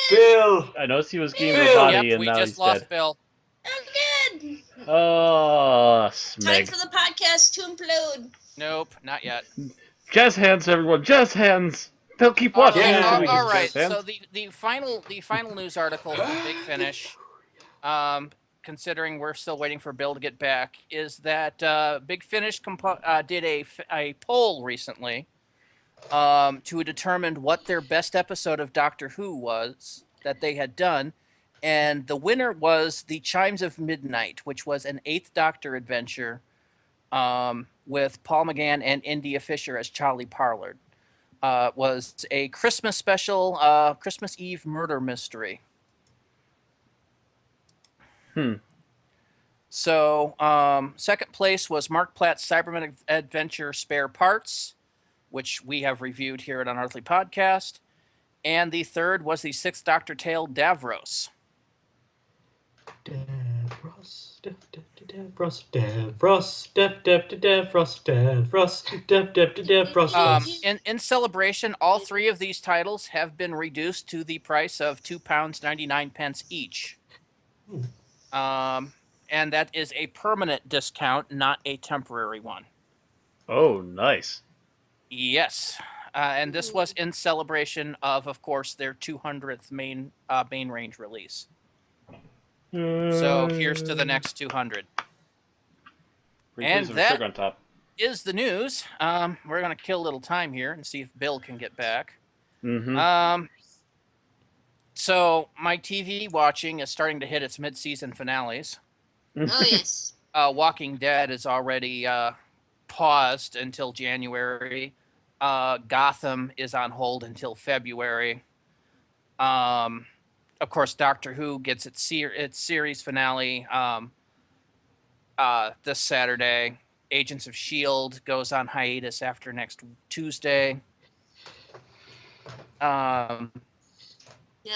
Bill! I noticed he was getting Bill! roboty Yep, and we now just he's lost dead. Bill. I'm good. Oh, Time smeg. for the podcast to implode. Nope, not yet. Jazz hands, everyone. Jazz hands. They'll keep watching right, until we all can right. jazz hands. So the final news article from Big Finish, considering we're still waiting for Bill to get back, is that Big Finish did a poll recently to determine what their best episode of Doctor Who was that they had done, and the winner was The Chimes of Midnight, which was an Eighth Doctor adventure with Paul McGann and India Fisher as Charlie Parlard. Was a Christmas special, Christmas Eve murder mystery. So, second place was Mark Platt's Cyberman Adventure Spare Parts, which we have reviewed here at Unearthly Podcast. And the third was the Sixth Doctor tale, Davros. Davros, Davros, Davros. In celebration, all three of these titles have been reduced to the price of £2.99 each. And that is a permanent discount, not a temporary one. Oh, nice. Yes. And this was in celebration of course, their 200th main range release. So here's to the next 200. And that on top. is the news. We're going to kill a little time here and see if Bill can get back. Mm-hmm. So my TV watching is starting to hit its mid-season finales. Oh, yes. Walking Dead is already paused until January. Gotham is on hold until February. Of course, Doctor Who gets its series finale this Saturday. Agents of S.H.I.E.L.D. goes on hiatus after next Tuesday. Yeah,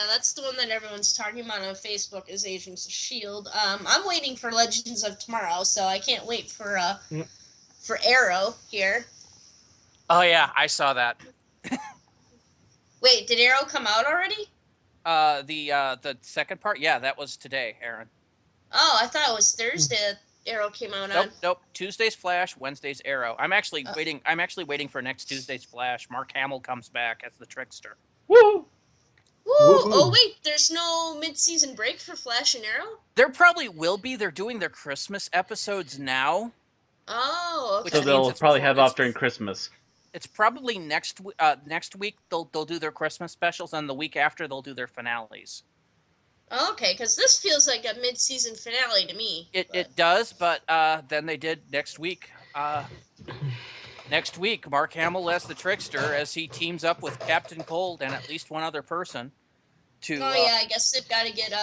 that's the one that everyone's talking about on Facebook is Agents of S.H.I.E.L.D. I'm waiting for Legends of Tomorrow, so I can't wait for Arrow here. Oh yeah, I saw that. Wait, did Arrow come out already? The second part, yeah, that was today, Aaron. Oh, I thought it was Thursday that Arrow came out on. Nope. Tuesday's Flash, Wednesday's Arrow. I'm actually waiting for next Tuesday's Flash. Mark Hamill comes back as the Trickster. Woo! Woo! Woohoo. Oh wait, there's no mid-season break for Flash and Arrow? There probably will be. They're doing their Christmas episodes now. Oh, okay. Which So means they'll it's probably have off during Christmas. It's probably next week they'll do their Christmas specials, and the week after they'll do their finales. Okay, because this feels like a mid-season finale to me. It does, but then they did next week. Next week, Mark Hamill as the Trickster as he teams up with Captain Cold and at least one other person to. Oh yeah, I guess they've got to get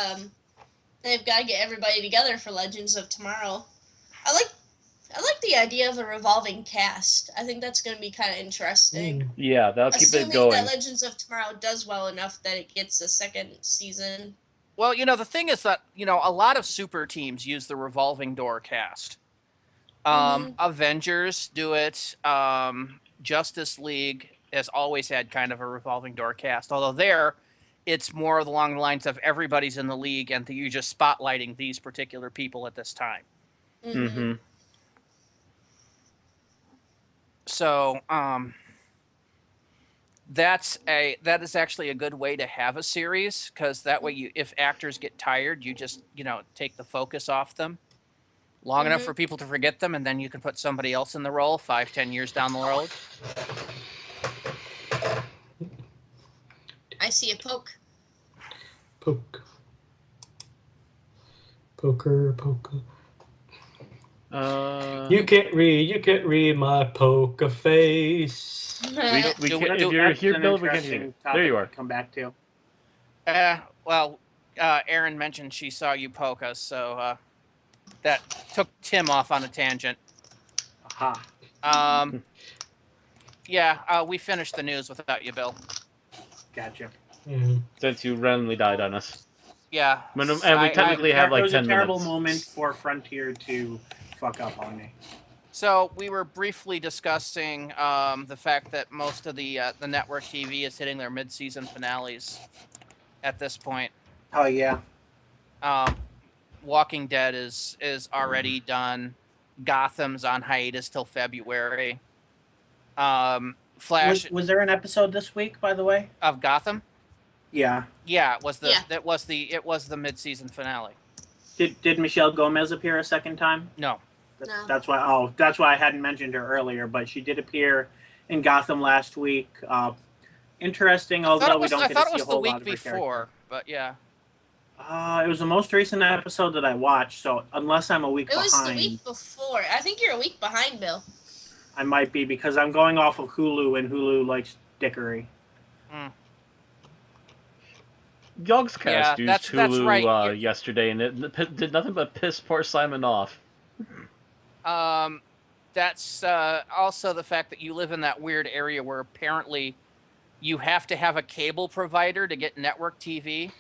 everybody together for Legends of Tomorrow. I like the idea of a revolving cast. I think that's going to be kind of interesting. Yeah, that'll keep it going. Assuming that Legends of Tomorrow does well enough that it gets a second season. Well, the thing is that, a lot of super teams use the revolving door cast. Avengers do it. Justice League has always had kind of a revolving door cast, although it's more along the lines of everybody's in the league and you're just spotlighting these particular people at this time. Mm-hmm. So, that is actually a good way to have a series, because that way if actors get tired, you just, take the focus off them long enough for people to forget them, and then you can put somebody else in the role 5-10 years down the road. I see a poke. Poke. Poker. You can't read my poker face. We can't, if you're here, Bill, we can't hear you. There you are. Come back to. Erin mentioned she saw you poke us, so that took Tim off on a tangent. Aha. We finished the news without you, Bill. Gotcha. Since you randomly died on us. Yeah. And we technically have like 10 minutes. It was a terrible moment for Frontier to fuck up on me. So we were briefly discussing the fact that most of the network TV is hitting their mid-season finales at this point. Oh yeah. Walking Dead is already done. Gotham's on hiatus till February. Flash was there an episode this week, by the way? of Gotham? Yeah. Yeah, it was the mid-season finale. Did Michelle Gomez appear a second time? No. No. That's why I hadn't mentioned her earlier, but she did appear in Gotham last week. Interesting, although we don't get to see a whole lot of her character. I thought it was the week before, but yeah. It was the most recent episode that I watched, so unless I'm a week behind. It was the week before. I think you're a week behind, Bill. I might be, because I'm going off of Hulu, and Hulu likes dickery. Yogscast used that's Hulu right. yesterday, and it did nothing but piss poor Simon off. That's also the fact that you live in that weird area where apparently you have to have a cable provider to get network TV.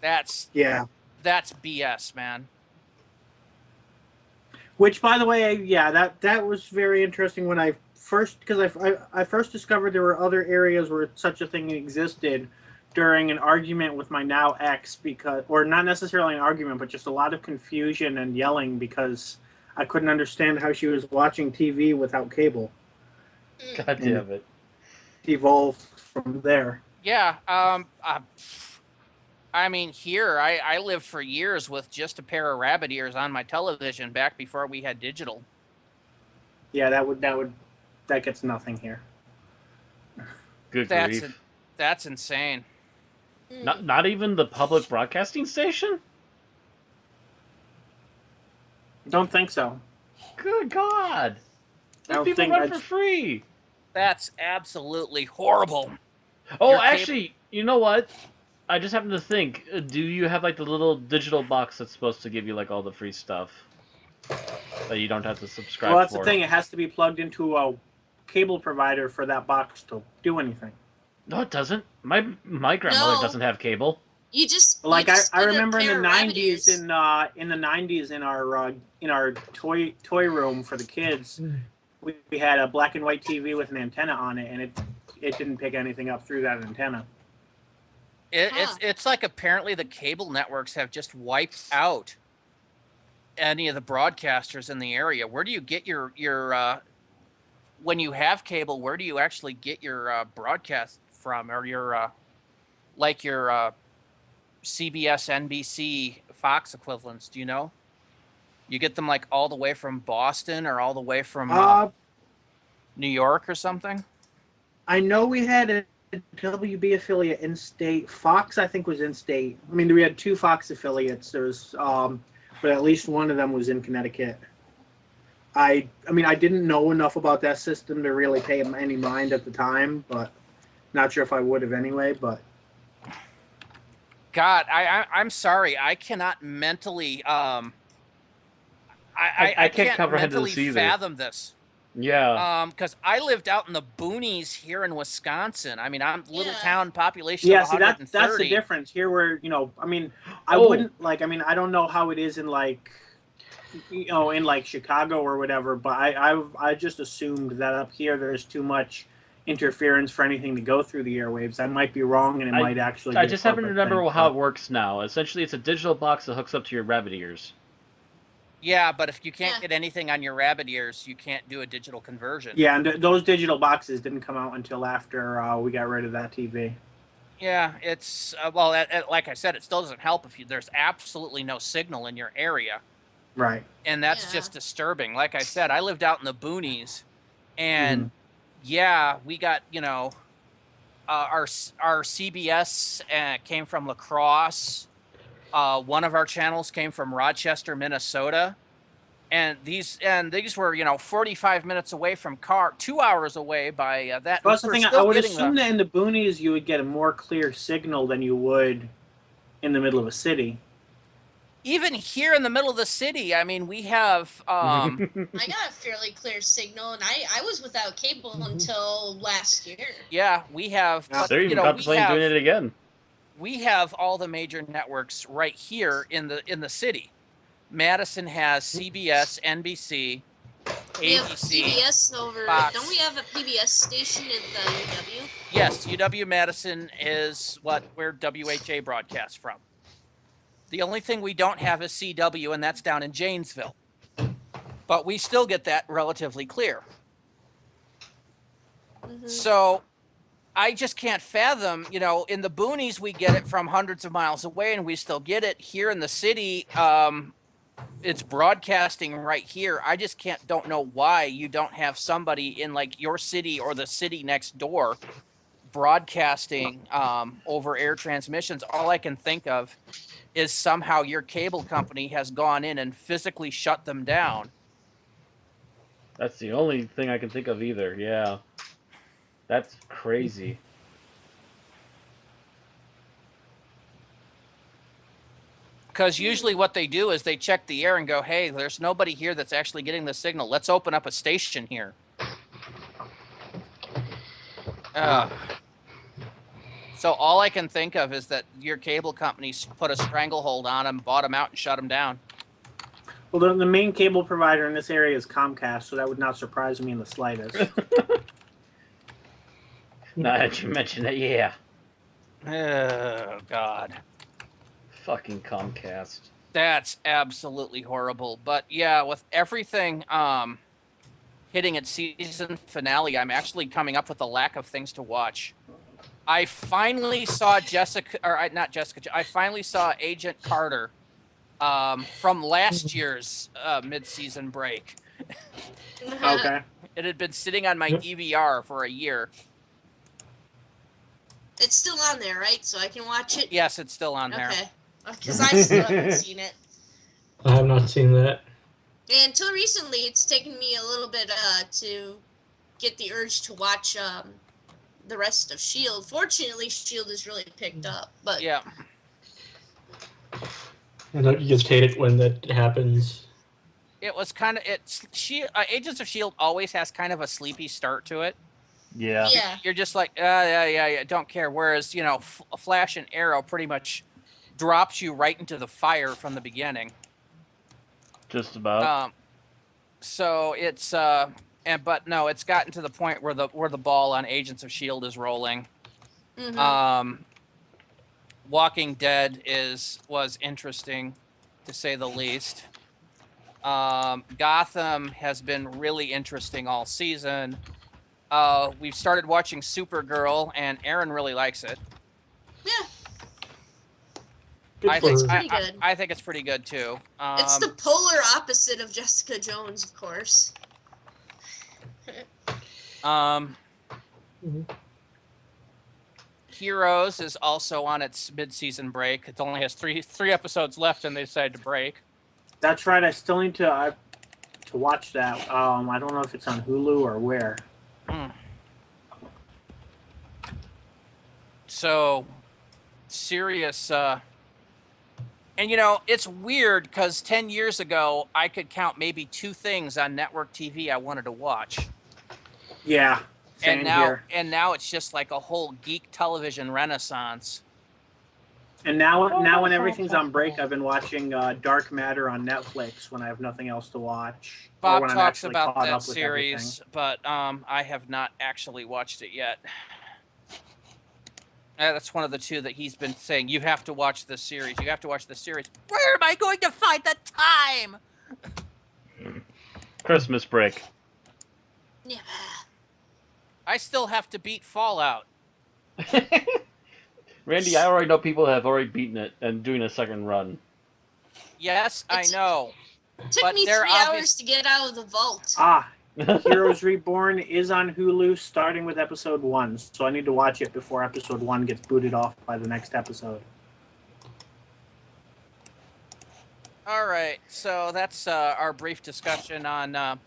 That's BS, man. Which, by the way, that was very interesting when I first discovered there were other areas where such a thing existed during an argument with my now ex, or not necessarily an argument, but just a lot of confusion and yelling because I couldn't understand how she was watching TV without cable. God damn it. Evolved from there. Yeah, I mean, here, I lived for years with just a pair of rabbit ears on my television back before we had digital. Yeah, that gets nothing here. Good grief. That's insane. Not even the public broadcasting station? Don't think so. Good God! I don't People think run for free. That's absolutely horrible. Oh, Your actually, you know what? I just happened to think. Do you have like the little digital box that's supposed to give you like all the free stuff that you don't have to subscribe Well, that's for? the thing. It has to be plugged into a cable provider for that box to do anything. No, it doesn't. My grandmother No. doesn't have cable. You just Like you just I get a remember in the pair of rabbit '90s, ears. in the '90s, in our toy room for the kids, we had a black and white TV with an antenna on it, and it didn't pick anything up through that antenna. It's like apparently the cable networks have just wiped out any of the broadcasters in the area. Where do you get your when you have cable? Where do you actually get your broadcast from, or your like your CBS, NBC, Fox equivalents? Do you know? You get them like all the way from Boston or all the way from New York or something? I know we had a WB affiliate in state. Fox, I think, was in state. I mean, we had two Fox affiliates. There was, but at least one of them was in Connecticut. I mean, I didn't know enough about that system to really pay any mind at the time, but not sure if I would have anyway. But God, I'm sorry, I cannot mentally I can't comprehend mentally this either. fathom this. Yeah. Because I lived out in the boonies here in Wisconsin. I mean, I'm little Yeah. town population yeah, of see, 130. that's the difference here. Where I mean, I Oh. wouldn't like. I mean, I don't know how it is in like, in like Chicago or whatever. But I just assumed that up here there's too much interference for anything to go through the airwaves. I might be wrong, and it might actually. I be just a happen to corporate remember thing, how but- it works now. Essentially, it's a digital box that hooks up to your rabbit ears. Yeah, but if you can't Yeah. get anything on your rabbit ears, you can't do a digital conversion. Yeah, and those digital boxes didn't come out until after we got rid of that TV. Yeah, it's like I said, it still doesn't help if there's absolutely no signal in your area, Right. and that's Yeah. just disturbing. Like I said, I lived out in the boonies, and yeah, we got our CBS came from La Crosse. One of our channels came from Rochester, Minnesota, and these were 45 minutes away from 2 hours away by that. Well, that's the We're thing. I still would getting assume that in the boonies you would get a more clear signal than you would in the middle of a city. even here in the middle of the city. I mean, we have I got a fairly clear signal, and I was without cable until last year. yeah, we have. Yeah. But, They're even contemplating doing it again. we have all the major networks right here in the city. Madison has CBS, NBC, We have ABC. PBS over. Fox. Don't we have a PBS station at the UW? Yes, UW Madison is where WHA broadcasts from. The only thing we don't have is CW, and that's down in Janesville. But we still get that relatively clear. Mm-hmm. So I just can't fathom, in the boonies we get it from hundreds of miles away and we still get it. Here in the city, it's broadcasting right here. I just don't know why you don't have somebody in like your city or the city next door broadcasting over air transmissions. All I can think of is somehow your cable company has gone in and physically shut them down. That's the only thing I can think of either. Yeah. That's crazy. Because usually what they do is they check the air and go, hey, there's nobody here that's actually getting the signal. Let's open up a station here. So all I can think of is that your cable companies put a stranglehold on them, bought them out, and shut them down. Well, the main cable provider in this area is Comcast, so that would not surprise me in the slightest. Now that you mention it, yeah. Oh, God. Fucking Comcast. That's absolutely horrible. But yeah, with everything hitting its season finale, I'm actually coming up with a lack of things to watch. I finally saw I finally saw Agent Carter from last year's mid-season break. Okay. It had been sitting on my DVR for a year. It's still on there, right? So I can watch it? Yes, it's still on there. Okay. Because I still haven't seen it. I have not seen that. And until recently, it's taken me a little bit to get the urge to watch the rest of S.H.I.E.L.D. Fortunately, S.H.I.E.L.D. has really picked up. But Yeah. I know you just hate it when that happens. It was kind of Agents of Shield always has kind of a sleepy start to it. Yeah. yeah. You're just like, yeah, don't care. Whereas Flash and Arrow pretty much drops you right into the fire from the beginning. Just about. So it's but no, it's gotten to the point where the ball on Agents of Shield is rolling. Mm-hmm. Walking Dead was interesting, to say the least. Gotham has been really interesting all season. We've started watching Supergirl, and Aaron really likes it. Yeah. Good for her. Pretty good. I think it's pretty good too. It's the polar opposite of Jessica Jones, of course. Heroes is also on its mid-season break. It only has three episodes left, and they decided to break. That's right. I still need to watch that. I don't know if it's on Hulu or where. So, serious. And it's weird because 10 years ago, I could count maybe 2 things on network TV I wanted to watch. Yeah. And now it's just like a whole geek television renaissance. And now when everything's on break, I've been watching Dark Matter on Netflix when I have nothing else to watch. Bob talks about that series, but I have not actually watched it yet. That's one of the 2 that he's been saying, you have to watch this series. You have to watch this series. Where am I going to find the time? Christmas break. Yeah. I still have to beat Fallout. Randy, I already know people have already beaten it and doing a second run. Yes, I know. It took me 3 hours to get out of the vault. Heroes Reborn is on Hulu starting with episode 1, so I need to watch it before episode 1 gets booted off by the next episode. All right, so that's our brief discussion on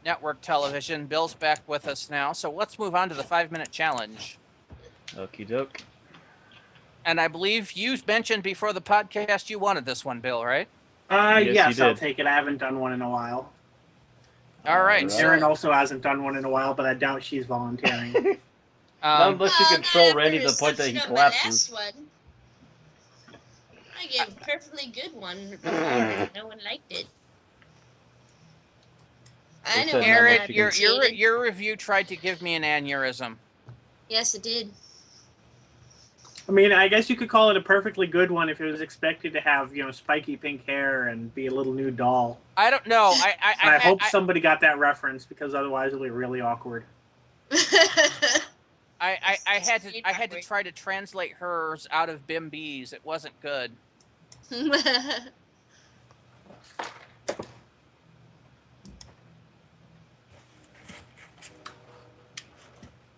network television. Bill's back with us now, so let's move on to the 5-minute challenge. Okie doke. And I believe you mentioned before the podcast you wanted this one, Bill, right? Yes, I'll take it. I haven't done one in a while. All right. Erin also hasn't done one in a while, but I doubt she's volunteering. Not unless you control Randy to the point that he collapses. I gave a perfectly good one before, and no one liked it. I know. Aaron, your review tried to give me an aneurysm. Yes, it did. I mean, I guess you could call it a perfectly good one if it was expected to have, spiky pink hair and be a little nude doll. I don't know. I hope somebody got that reference, because otherwise it'll be really awkward. I had to try to translate hers out of Bimbi's. It wasn't good.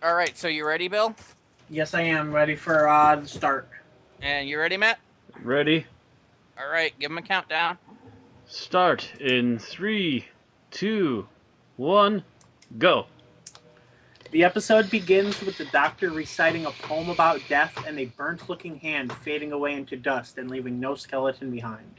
All right, so you ready, Bill? Yes, I am ready for the start. And you ready, Matt? Ready? All right, give him a countdown. Start in 3, 2, 1, go. The episode begins with the doctor reciting a poem about death and a burnt-looking hand fading away into dust and leaving no skeleton behind.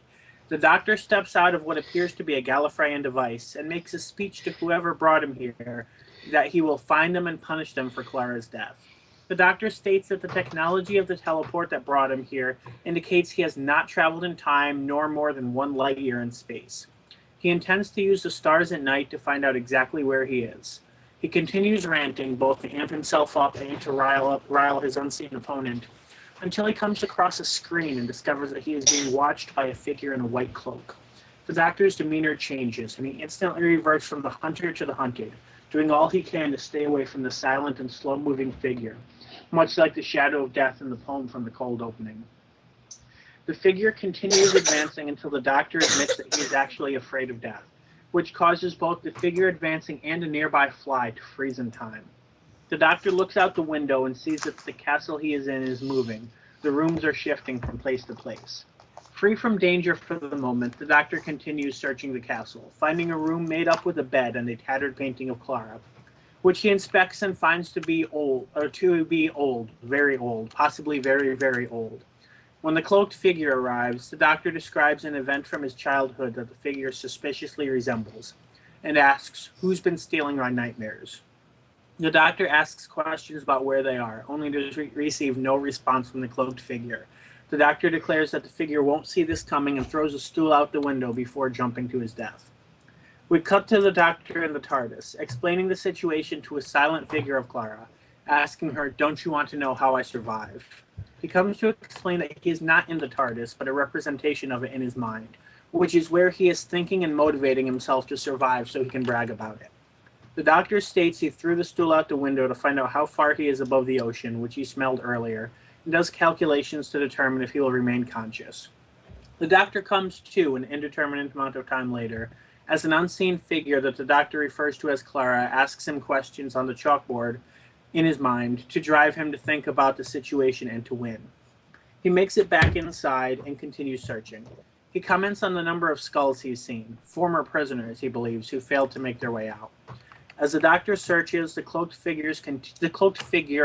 The doctor steps out of what appears to be a Gallifreyan device and makes a speech to whoever brought him here that he will find them and punish them for Clara's death. The doctor states that the technology of the teleport that brought him here indicates he has not traveled in time nor more than 1 light year in space. He intends to use the stars at night to find out exactly where he is. He continues ranting, both to amp himself up and to rile his unseen opponent, until he comes across a screen and discovers that he is being watched by a figure in a white cloak. The doctor's demeanor changes, and he instantly reverts from the hunter to the hunted, doing all he can to stay away from the silent and slow-moving figure, much like the shadow of death in the poem from the cold opening. The figure continues advancing until the doctor admits that he is actually afraid of death, which causes both the figure advancing and a nearby fly to freeze in time. The doctor looks out the window and sees that the castle he is in is moving. The rooms are shifting from place to place. Free from danger for the moment, the doctor continues searching the castle, finding a room made up with a bed and a tattered painting of Clara, which he inspects and finds to be old, very old, possibly very, very old. When the cloaked figure arrives, the doctor describes an event from his childhood that the figure suspiciously resembles, and asks, "Who's been stealing my nightmares?" The doctor asks questions about where they are, only to receive no response from the cloaked figure. The doctor declares that the figure won't see this coming and throws a stool out the window before jumping to his death. We cut to the doctor in the TARDIS, explaining the situation to a silent figure of Clara, asking her, "Don't you want to know how I survived?" He comes to explain that he is not in the TARDIS, but a representation of it in his mind, which is where he is thinking and motivating himself to survive so he can brag about it. The doctor states he threw the stool out the window to find out how far he is above the ocean, which he smelled earlier, and does calculations to determine if he will remain conscious. The doctor comes to an indeterminate amount of time later, as an unseen figure that the doctor refers to as Clara asks him questions on the chalkboard in his mind to drive him to think about the situation and to win. He makes it back inside and continues searching. He comments on the number of skulls he's seen, former prisoners, he believes, who failed to make their way out. As the doctor searches, the cloaked figure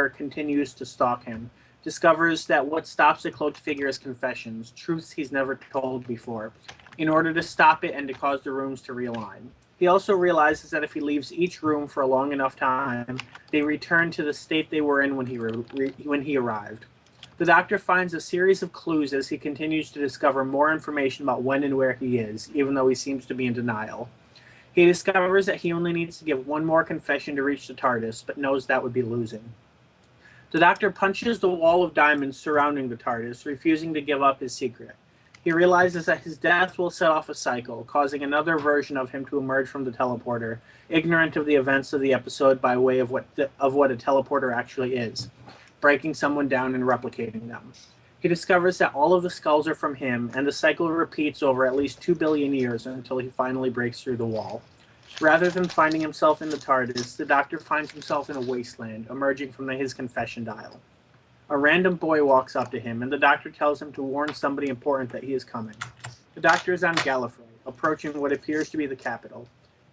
continues to stalk him, discovers that what stops the cloaked figure is confessions, truths he's never told before, in order to stop it and to cause the rooms to realign. He also realizes that if he leaves each room for a long enough time, they return to the state they were in when he arrived. The doctor finds a series of clues as he continues to discover more information about when and where he is, even though he seems to be in denial. He discovers that he only needs to give one more confession to reach the TARDIS, but knows that would be losing. The doctor punches the wall of diamonds surrounding the TARDIS, refusing to give up his secret. He realizes that his death will set off a cycle, causing another version of him to emerge from the teleporter, ignorant of the events of the episode by way of what a teleporter actually is, breaking someone down and replicating them. He discovers that all of the skulls are from him, and the cycle repeats over at least 2 billion years until he finally breaks through the wall. Rather than finding himself in the TARDIS, the doctor finds himself in a wasteland, emerging from his confession dial. A random boy walks up to him, and the doctor tells him to warn somebody important that he is coming. The doctor is on Gallifrey, approaching what appears to be the capital.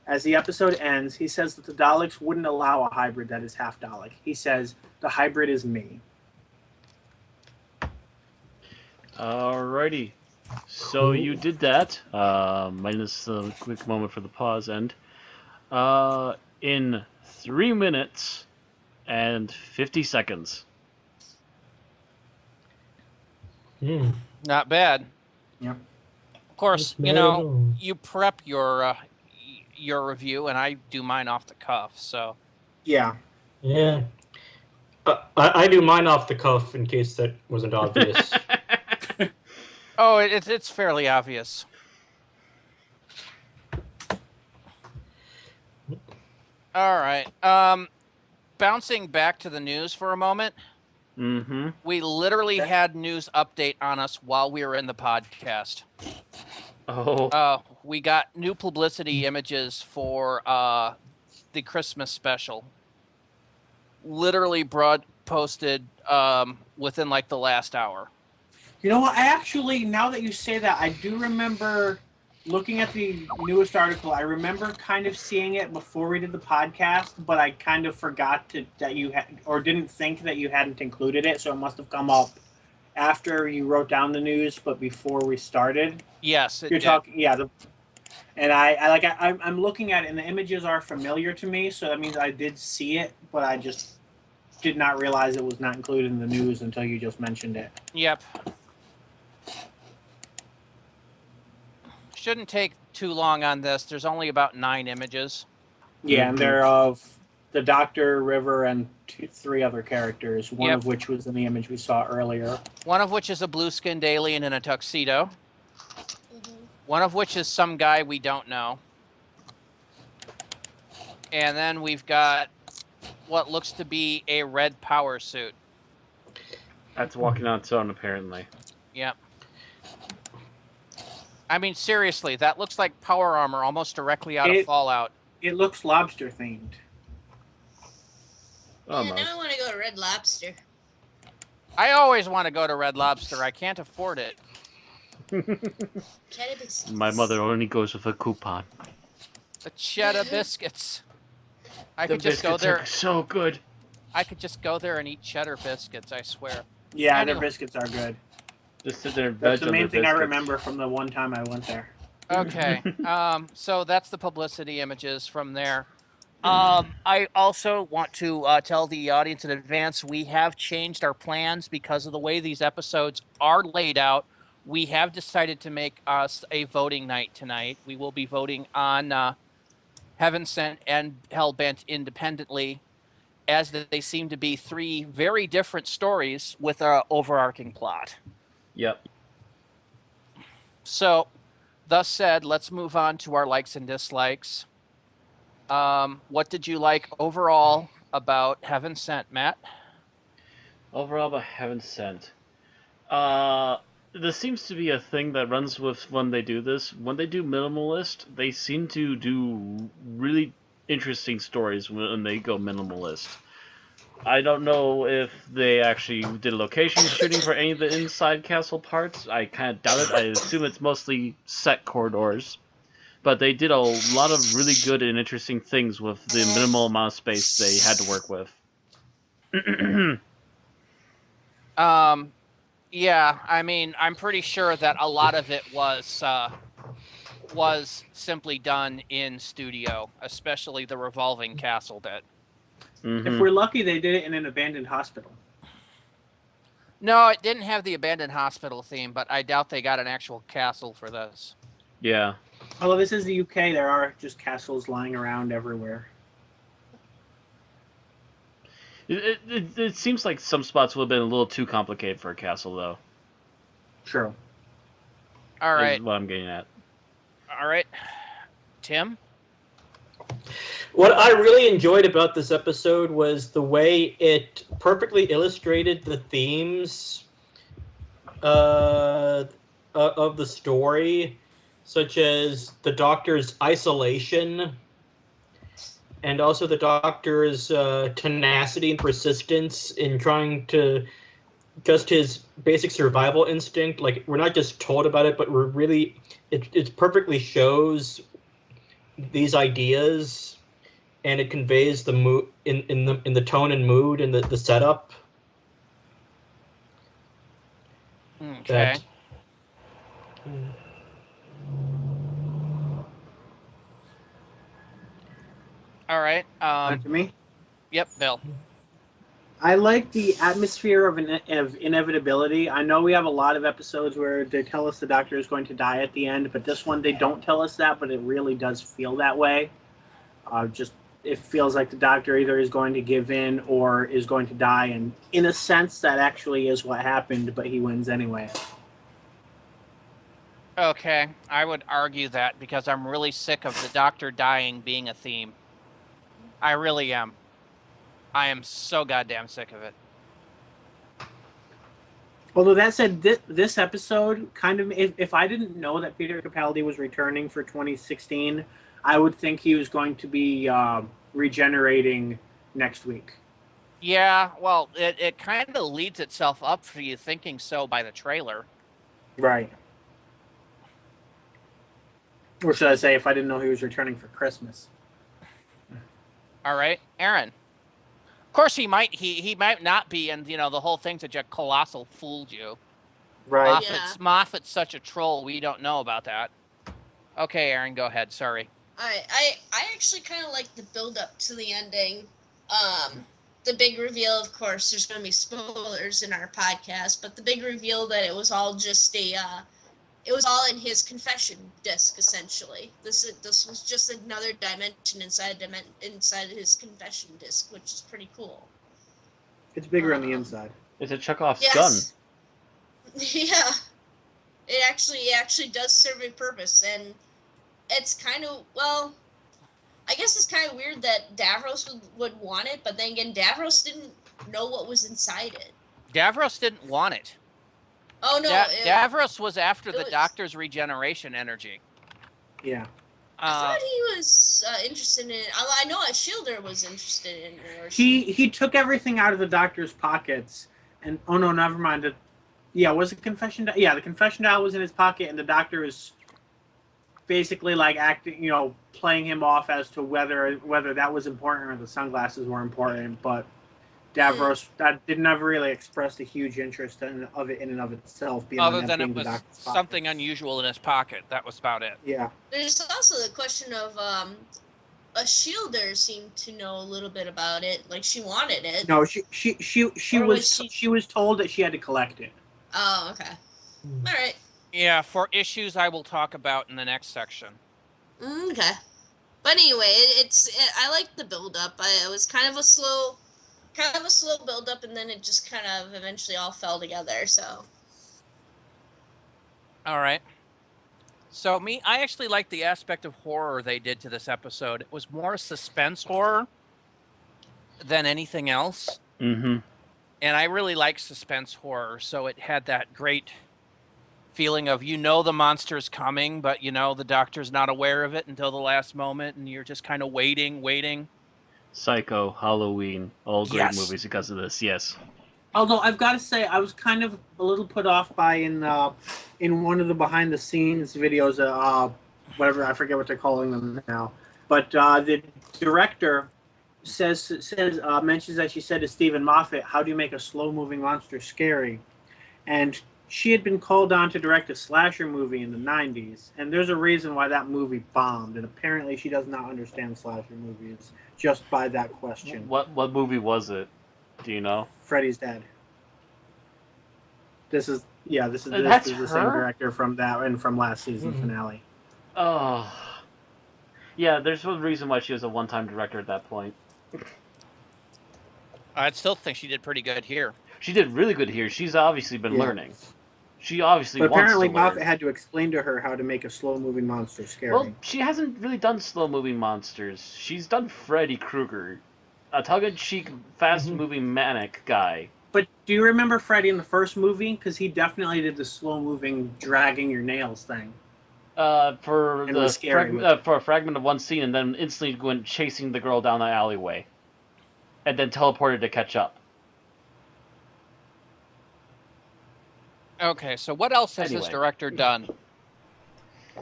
As the episode ends, he says that the Daleks wouldn't allow a hybrid that is half Dalek. He says, "The hybrid is me." Alrighty. So you did that, minus a quick moment for the pause end, in 3 minutes and 50 seconds. Not bad. Yep. Of course, you prep your review, and I do mine off the cuff. So. Yeah. Yeah. I do mine off the cuff in case that wasn't obvious. Oh, it's fairly obvious. All right. Bouncing back to the news for a moment. Mm-hmm. We literally had news update on us while we were in the podcast. Oh. We got new publicity images for the Christmas special. Literally posted within like the last hour. You know what? I actually, now that you say that, I do remember looking at the newest article. I remember kind of seeing it before we did the podcast, but I kind of forgot that you had, or didn't think that you hadn't included it, so it must have come up after you wrote down the news, but before we started. Yes, you're talking. Yeah, I'm looking at it, and the images are familiar to me, so that means I did see it, but I just did not realize it was not included in the news until you just mentioned it. Yep. Shouldn't take too long on this. There's only about 9 images. Yeah, and they're of the Doctor, River, and 3 other characters, one of which was in the image we saw earlier. One of which is a blue-skinned alien in a tuxedo. One of which is some guy we don't know. And then we've got what looks to be a red power suit. That's walking on its own, apparently. Yep. I mean, seriously, that looks like power armor almost directly out of Fallout. It looks lobster themed. Yeah, now I want to go to Red Lobster. I always want to go to Red Lobster. I can't afford it. Cheddar biscuits. My mother only goes with a coupon. The cheddar biscuits. I The could just go biscuits there. are so good. I could just go there and eat cheddar biscuits. I swear. Yeah, their Anyway. biscuits are good. Just sit there and That's veg the on main their thing I biscuits. remember from the one time I went there. Okay. So that's the publicity images from there. I also want to tell the audience in advance we have changed our plans because of the way these episodes are laid out. We have decided to make us a voting night tonight. We will be voting on Heaven Sent and Hellbent independently, as they seem to be three very different stories with an overarching plot. Yep. So, thus said, let's move on to our likes and dislikes. What did you like overall about Heaven Sent, Matt? Overall, but Heaven Sent. This seems to be a thing that runs with when they do this. When they do minimalist, they seem to do really interesting stories when they go minimalist. I don't know if they actually did location shooting for any of the inside castle parts. I kind of doubt it. I assume it's mostly set corridors. But they did a lot of really good and interesting things with the minimal amount of space they had to work with. Yeah, I mean, I'm pretty sure that a lot of it was simply done in studio, especially the revolving castle bit. If we're lucky, they did it in an abandoned hospital. No, it didn't have the abandoned hospital theme, but I doubt they got an actual castle for this. Yeah. Although this is the UK, there are just castles lying around everywhere. It seems like some spots would have been a little too complicated for a castle, though. True. All right. Is what I'm getting at. All right. Tim? What I really enjoyed about this episode was the way it perfectly illustrated the themes of the story, such as the Doctor's isolation and also the Doctor's tenacity and persistence in trying to just his basic survival instinct. Like, we're not just told about it, but we're really it perfectly shows these ideas, and it conveys the mood in the tone and mood and the setup. Okay. All right. Back to me. Yep, Bill. I like the atmosphere of inevitability. I know we have a lot of episodes where they tell us the Doctor is going to die at the end, but this one they don't tell us that, but it really does feel that way. It feels like the Doctor either is going to give in or is going to die, and in a sense that actually is what happened, but he wins anyway. Okay, I would argue that because I'm really sick of the Doctor dying being a theme. I really am. I am so goddamn sick of it. Although that said, this episode kind of, if I didn't know that Peter Capaldi was returning for 2016, I would think he was going to be regenerating next week. Yeah, well, it kind of leads itself up for you thinking so by the trailer. Right. Or should I say, if I didn't know he was returning for Christmas. All right, Aaron. Of course, he might not be, and the whole thing's a colossal fooled you. Right. Moffat's such a troll. We don't know about that. Okay, Aaron, go ahead. Sorry. I actually kind of like the build up to the ending. The big reveal, of course, there's going to be spoilers in our podcast, but the big reveal that it was all just it was all in his confession disc, essentially. This was just another dimension inside his confession disc, which is pretty cool. It's bigger on the inside. It's a Chekhov's gun. Yes. Yeah. It actually does serve a purpose, and it's kind of, well, I guess it's kind of weird that Davros would want it, but then again, Davros didn't know what was inside it. Davros didn't want it. Oh, no. Davros was after the Doctor's regeneration energy. Yeah. I thought he was interested in it. I know a Shielder was interested in it. He took everything out of the Doctor's pockets, and oh no, never mind. Yeah, was it confession dial? Yeah, the confession dial was in his pocket, and the doctor is basically like acting, playing him off as to whether that was important or the sunglasses were important. But Davros that did never really expressed a huge interest of it in and of itself, beyond Other than emptying it the was doctor's something pockets. unusual in his pocket. That was about it. Yeah. There's also the question of a shielder seemed to know a little bit about it, like she wanted it. No, she Or was was she was told that she had to collect it. Oh, okay. All right. Yeah, for issues I will talk about in the next section. Okay. But anyway, I like the build up. It was kind of a slow build up, and then it just kind of eventually all fell together. So. All right. So I actually like the aspect of horror they did to this episode. It was more suspense horror than anything else. Mm-hmm. And I really like suspense horror, so it had that great feeling of the monster's coming, but the doctor's not aware of it until the last moment, and you're just kind of waiting. Psycho, Halloween, all great Yes. movies because of this. Yes. Although I've got to say, I was kind of a little put off by in one of the behind the scenes videos, whatever, I forget what they're calling them now, but the director mentions that she said to Stephen Moffat, "How do you make a slow moving monster scary?" And she had been called on to direct a slasher movie in the 90s, and there's a reason why that movie bombed, and apparently she does not understand slasher movies just by that question. What movie was it? Do you know? Freddy's Dead. This is the same director from that and from last season finale. Oh. Yeah, there's one reason why she was a one-time director at that point. I still think she did pretty good here. She did really good here. She's obviously been learning. She obviously wants to learn. Apparently Moffat had to explain to her how to make a slow-moving monster scary. Well, she hasn't really done slow-moving monsters. She's done Freddy Krueger, a tongue-in-cheek, fast-moving manic guy. But do you remember Freddy in the first movie? Because he definitely did the slow-moving, dragging your nails thing. For a fragment of one scene, and then instantly went chasing the girl down the alleyway, and then teleported to catch up. Okay, so what else has this director done?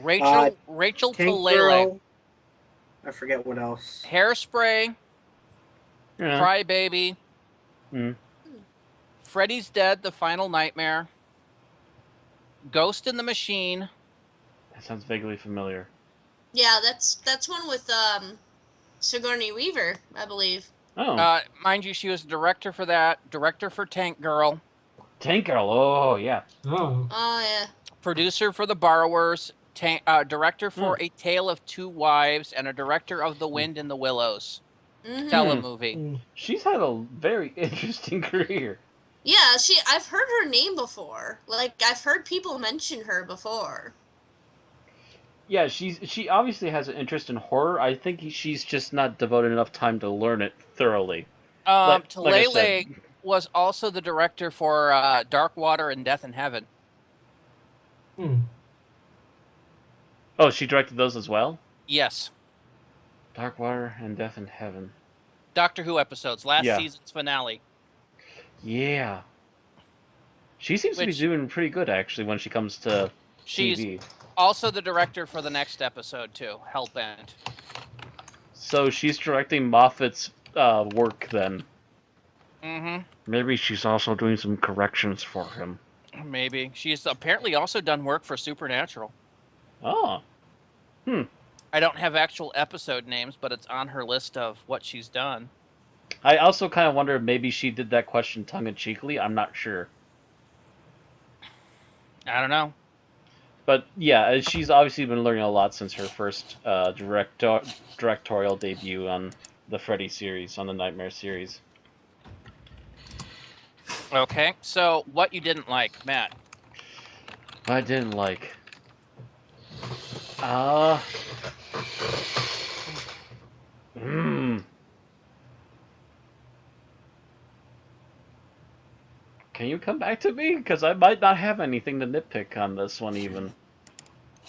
Rachel Tank Talele. Girl. I forget what else. Hairspray. Yeah. Cry Baby. Mm. Freddy's Dead, The Final Nightmare. Ghost in the Machine. That sounds vaguely familiar. Yeah, that's one with Sigourney Weaver, I believe. Oh. Mind you, she was director for that. Director for Tank Girl. Tank Girl. Oh yeah. Oh. Oh yeah. Producer for The Borrowers. Director for A Tale of Two Wives, and a director of The Wind in the Willows. Mm-hmm. Telemovie. She's had a very interesting career. Yeah, I've heard her name before. Like, I've heard people mention her before. Yeah, she obviously has an interest in horror. I think she's just not devoted enough time to learn it thoroughly. Talele was also the director for Dark Water and Death in Heaven. Oh, she directed those as well? Yes. Dark Water and Death in Heaven. Doctor Who episodes, last season's finale. Yeah. She seems to be doing pretty good, actually, when she comes to she's TV. Also the director for the next episode, too, Hellbent. So she's directing Moffat's work, then. Mm-hmm. Maybe she's also doing some corrections for him. Maybe. She's apparently also done work for Supernatural. Oh. I don't have actual episode names, but it's on her list of what she's done. I also kind of wonder if maybe she did that question tongue-in-cheekly. I'm not sure. I don't know. But yeah, she's obviously been learning a lot since her first directorial debut on the Freddy series, on the Nightmare series. Okay, so what you didn't like, Matt? I didn't like. Can you come back to me? Because I might not have anything to nitpick on this one, even.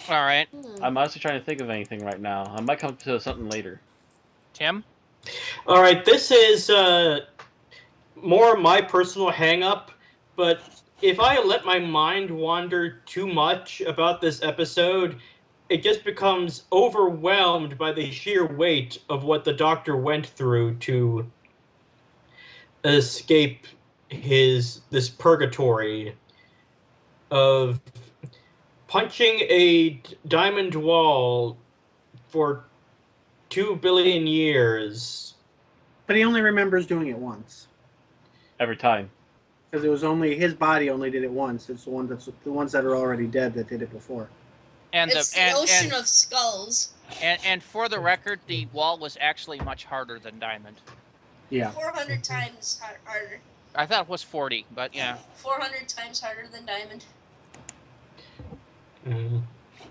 All right. I'm honestly trying to think of anything right now. I might come to something later. Tim? All right, this is more my personal hang-up, but if I let my mind wander too much about this episode, it just becomes overwhelmed by the sheer weight of what the Doctor went through to escape this purgatory of punching a diamond wall for 2 billion years. But he only remembers doing it once. Every time. Because it was only his body only did it once. It's the ones that are already dead that did it before. And It's the ocean of skulls. And for the record, the wall was actually much harder than Diamond. Yeah. 400 times harder. I thought it was 40, but yeah. 400 times harder than Diamond.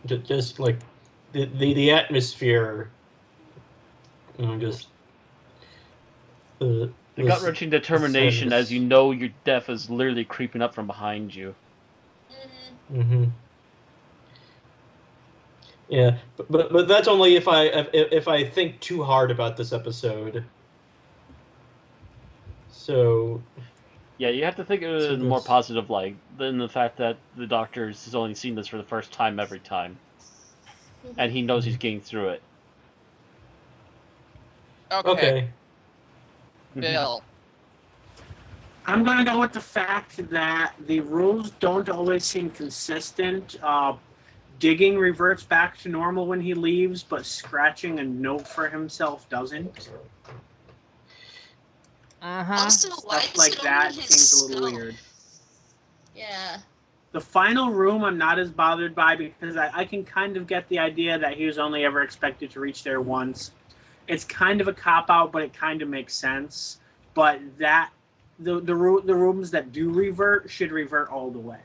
Just like the atmosphere. Just the gut-wrenching determination as you know your death is literally creeping up from behind you. Yeah, but that's only if I think too hard about this episode. So. Yeah, you have to think of it in a more positive light than the fact that the Doctor has only seen this for the first time every time, and he knows he's getting through it. Okay. Bill. I'm going to go with the fact that the rules don't always seem consistent. Digging reverts back to normal when he leaves, but scratching a note for himself doesn't. Also, why Stuff is like it that only his seems a little skull? weird. Yeah. The final room I'm not as bothered by because I can kind of get the idea that he was only ever expected to reach there once. It's kind of a cop-out, but it kind of makes sense. But that the rooms that do revert should revert all the way.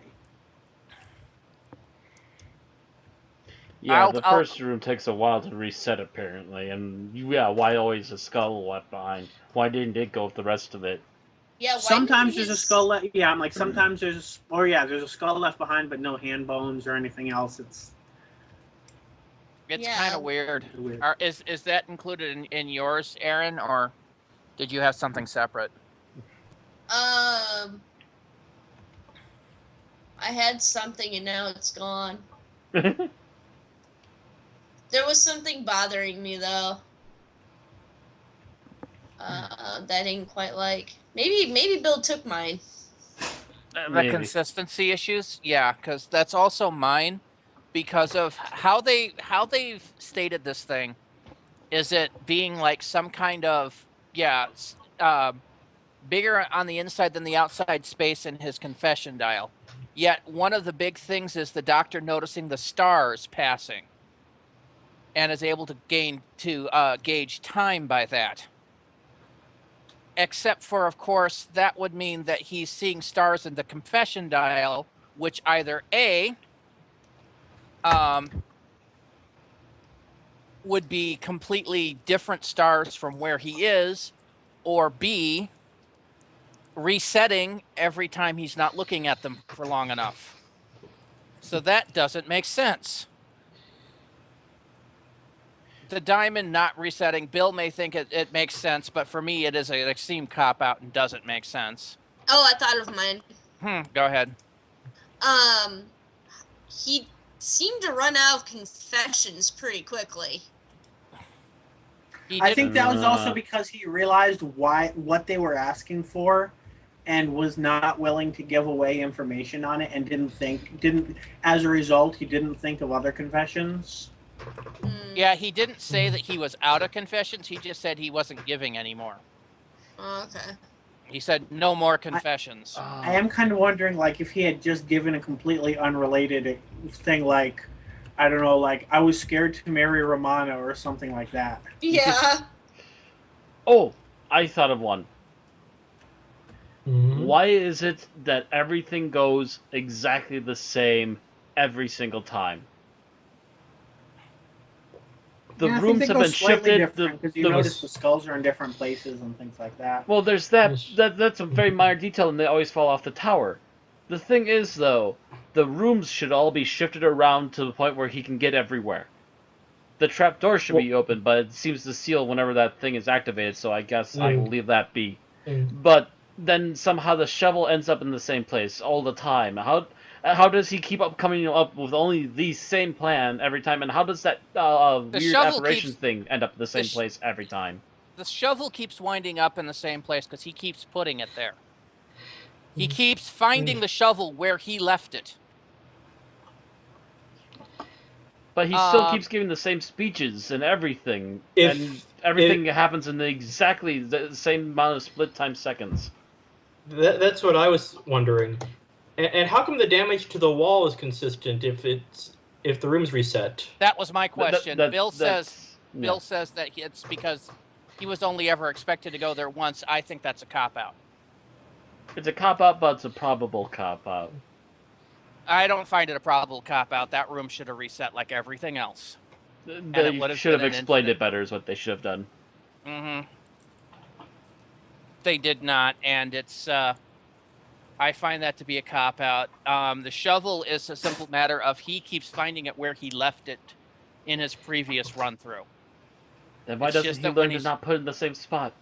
Yeah, the first room takes a while to reset, apparently. And, yeah, why always a skull left behind? Why didn't it go with the rest of it? Yeah, sometimes there's a skull left. Yeah, I'm like, sometimes there's a skull left behind, but no hand bones or anything else. It's kind of weird. Is that included in yours, Aaron, or did you have something separate? I had something and now it's gone. There was something bothering me though. That I didn't quite like. Maybe Bill took mine. The consistency issues, yeah, because that's also mine. Because of how they've stated this thing, is it being like some kind of bigger on the inside than the outside space in his confession dial. Yet one of the big things is the Doctor noticing the stars passing, and is able to gauge time by that. Except for, of course, that would mean that he's seeing stars in the confession dial, which either A, would be completely different stars from where he is, or B, resetting every time he's not looking at them for long enough. So that doesn't make sense. The diamond not resetting, Bill may think it makes sense, but for me it is an extreme cop-out and doesn't make sense. Oh, I thought of mine. Go ahead. He seemed to run out of confessions pretty quickly. I think that was also because he realized what they were asking for and was not willing to give away information on it, and as a result, he didn't think of other confessions. Yeah, he didn't say that he was out of confessions. He just said he wasn't giving anymore. Oh, okay. He said no more confessions. I am kind of wondering, like, if he had just given a completely unrelated thing, like, I don't know, like, I was scared to marry Romana or something like that. Yeah. Oh, I thought of one. Mm-hmm. Why is it that everything goes exactly the same every single time? The rooms have been shifted. Because you notice the skulls are in different places and things like that. Well, there's that. That's a very minor detail, and they always fall off the tower. The thing is, though, the rooms should all be shifted around to the point where he can get everywhere. The trapdoor should be open, but it seems to seal whenever that thing is activated, so I guess I will leave that be. But then somehow the shovel ends up in the same place all the time. How does he keep up coming up with only the same plan every time? And how does that The weird shovel apparition keeps thing end up in the the same sh- place every time? the shovel keeps winding up in the same place because he keeps putting it there. He keeps finding the shovel where he left it. But he still keeps giving the same speeches and everything, If and everything happens in exactly the same amount of split time seconds. that's what I was wondering. And how come the damage to the wall is consistent if the room's reset? That was my question. Bill says yeah. that it's because he was only ever expected to go there once. I think that's a cop-out. It's a cop-out, but it's a probable cop-out. I don't find it a probable cop-out. That room should have reset like everything else. They should have explained it better is what they should have done. Mm-hmm. They did not, and it's... I find that to be a cop-out. The shovel is a simple matter of he keeps finding it where he left it in his previous run-through. Then why doesn't he learn to not put it in the same spot?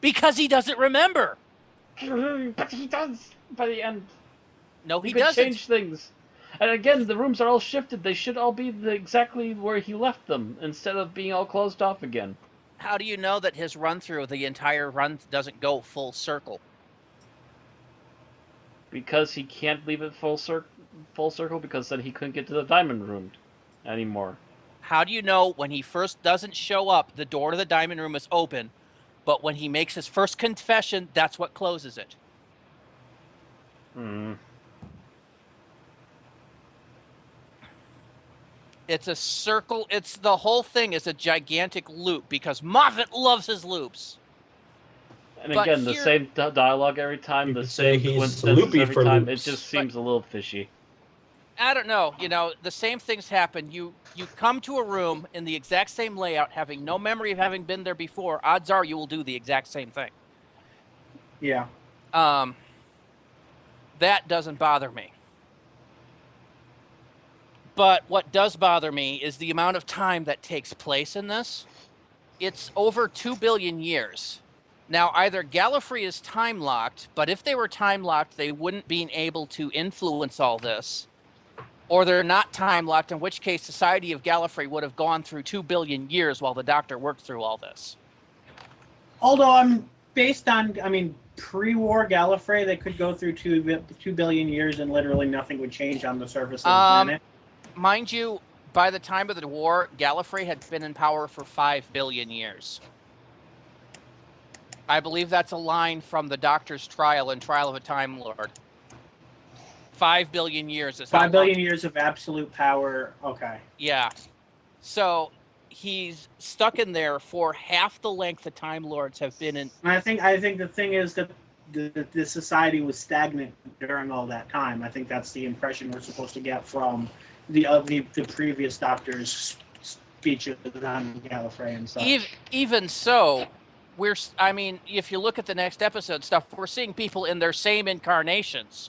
Because he doesn't remember. But he does by the end. No, he could doesn't. change things. And again, the rooms are all shifted. They should all be exactly where he left them, instead of being all closed off again. How do you know that his run-through, the entire run, doesn't go full circle? Because he can't leave it full circle, because then he couldn't get to the diamond room anymore. How do you know when he first doesn't show up, the door to the diamond room is open, but when he makes his first confession, that's what closes it? It's a circle. The whole thing is a gigantic loop because Moffat loves his loops. And again, the same dialogue every time, the same coincidences every time. It just seems a little fishy. I don't know. The same things happen. You come to a room in the exact same layout, having no memory of having been there before. Odds are you will do the exact same thing. Yeah. That doesn't bother me. But what does bother me is the amount of time that takes place in this. It's over 2 billion years. Now, either Gallifrey is time-locked, but if they were time-locked, they wouldn't be able to influence all this. Or they're not time-locked, in which case Society of Gallifrey would have gone through 2 billion years while the Doctor worked through all this. Although pre-war Gallifrey, they could go through 2 billion years and literally nothing would change on the surface of the planet. Mind you, by the time of the war, Gallifrey had been in power for 5 billion years. I believe that's a line from the Doctor's trial in Trial of a Time Lord. 5 billion years is 5 billion years of absolute power. Okay. Yeah. So he's stuck in there for half the length the Time Lords have been in. I think the thing is that the society was stagnant during all that time. I think that's the impression we're supposed to get from the previous Doctor's speeches on Gallifrey and such. Even so, if you look at the next episode stuff, we're seeing people in their same incarnations.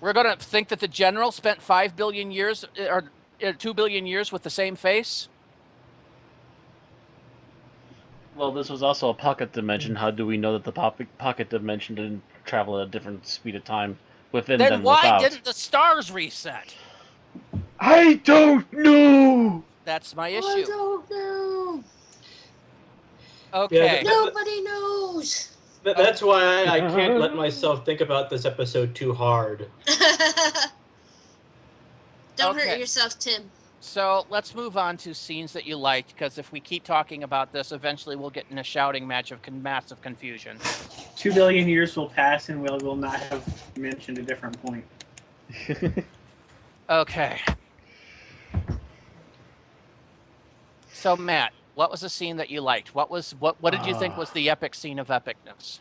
We're going to think that the General spent 5 billion years or 2 billion years with the same face? Well, this was also a pocket dimension. How do we know that the pocket dimension didn't travel at a different speed of time within than without? Then why didn't the stars reset? I don't know! That's my issue. I don't know. Okay. Nobody knows. That's why I can't let myself think about this episode too hard. Don't hurt yourself, Tim. So let's move on to scenes that you liked, because if we keep talking about this, eventually we'll get in a shouting match of massive confusion. 2 billion years will pass and we'll not have mentioned a different point. Okay. So Matt, what was the scene that you liked? What did you think was the epic scene of epicness?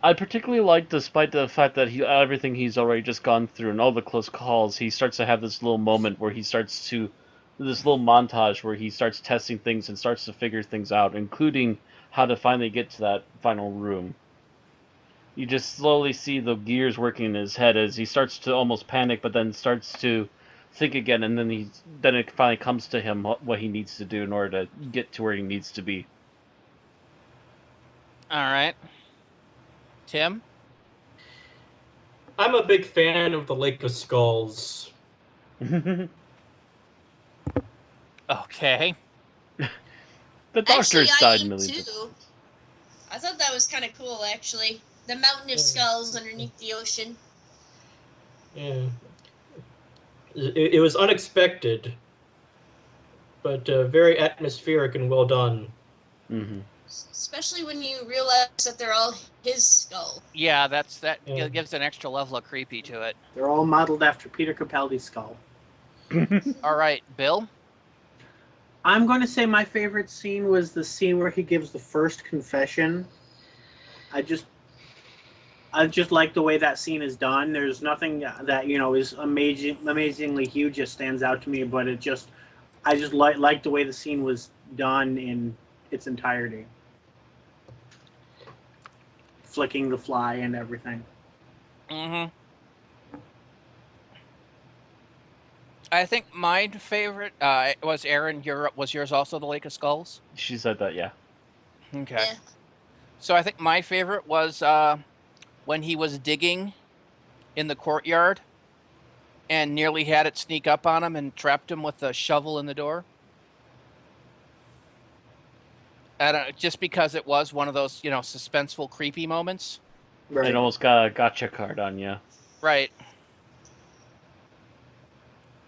I particularly like, despite the fact that everything he's already just gone through and all the close calls, he starts to have this little moment where this little montage where he starts testing things and starts to figure things out, including how to finally get to that final room. you just slowly see the gears working in his head as he starts to almost panic, but then starts to think again, and then it finally comes to him what he needs to do in order to get to where he needs to be. All right. Tim? I'm a big fan of the Lake of Skulls. Okay. The doctor's Actually, I died am millions. too. I thought that was kind of cool, actually. The mountain of skulls underneath the ocean. Yeah. It was unexpected, but very atmospheric and well done. Mm-hmm. Especially when you realize that they're all his skull. Yeah, that Yeah. gives an extra level of creepy to it. They're all modeled after Peter Capaldi's skull. All right, Bill? I'm going to say my favorite scene was the scene where he gives the first confession. I just like the way that scene is done. There's nothing that is amazingly huge that stands out to me, but I just like the way the scene was done in its entirety, flicking the fly and everything. Mm-hmm. I think my favorite was Aaron. Was yours also the Lake of Skulls? She said that, yeah. Okay. Yeah. So I think my favorite was when he was digging in the courtyard and nearly had it sneak up on him and trapped him with a shovel in the door. Just because it was one of those, suspenseful, creepy moments. Right. It almost got a gotcha card on you. Right.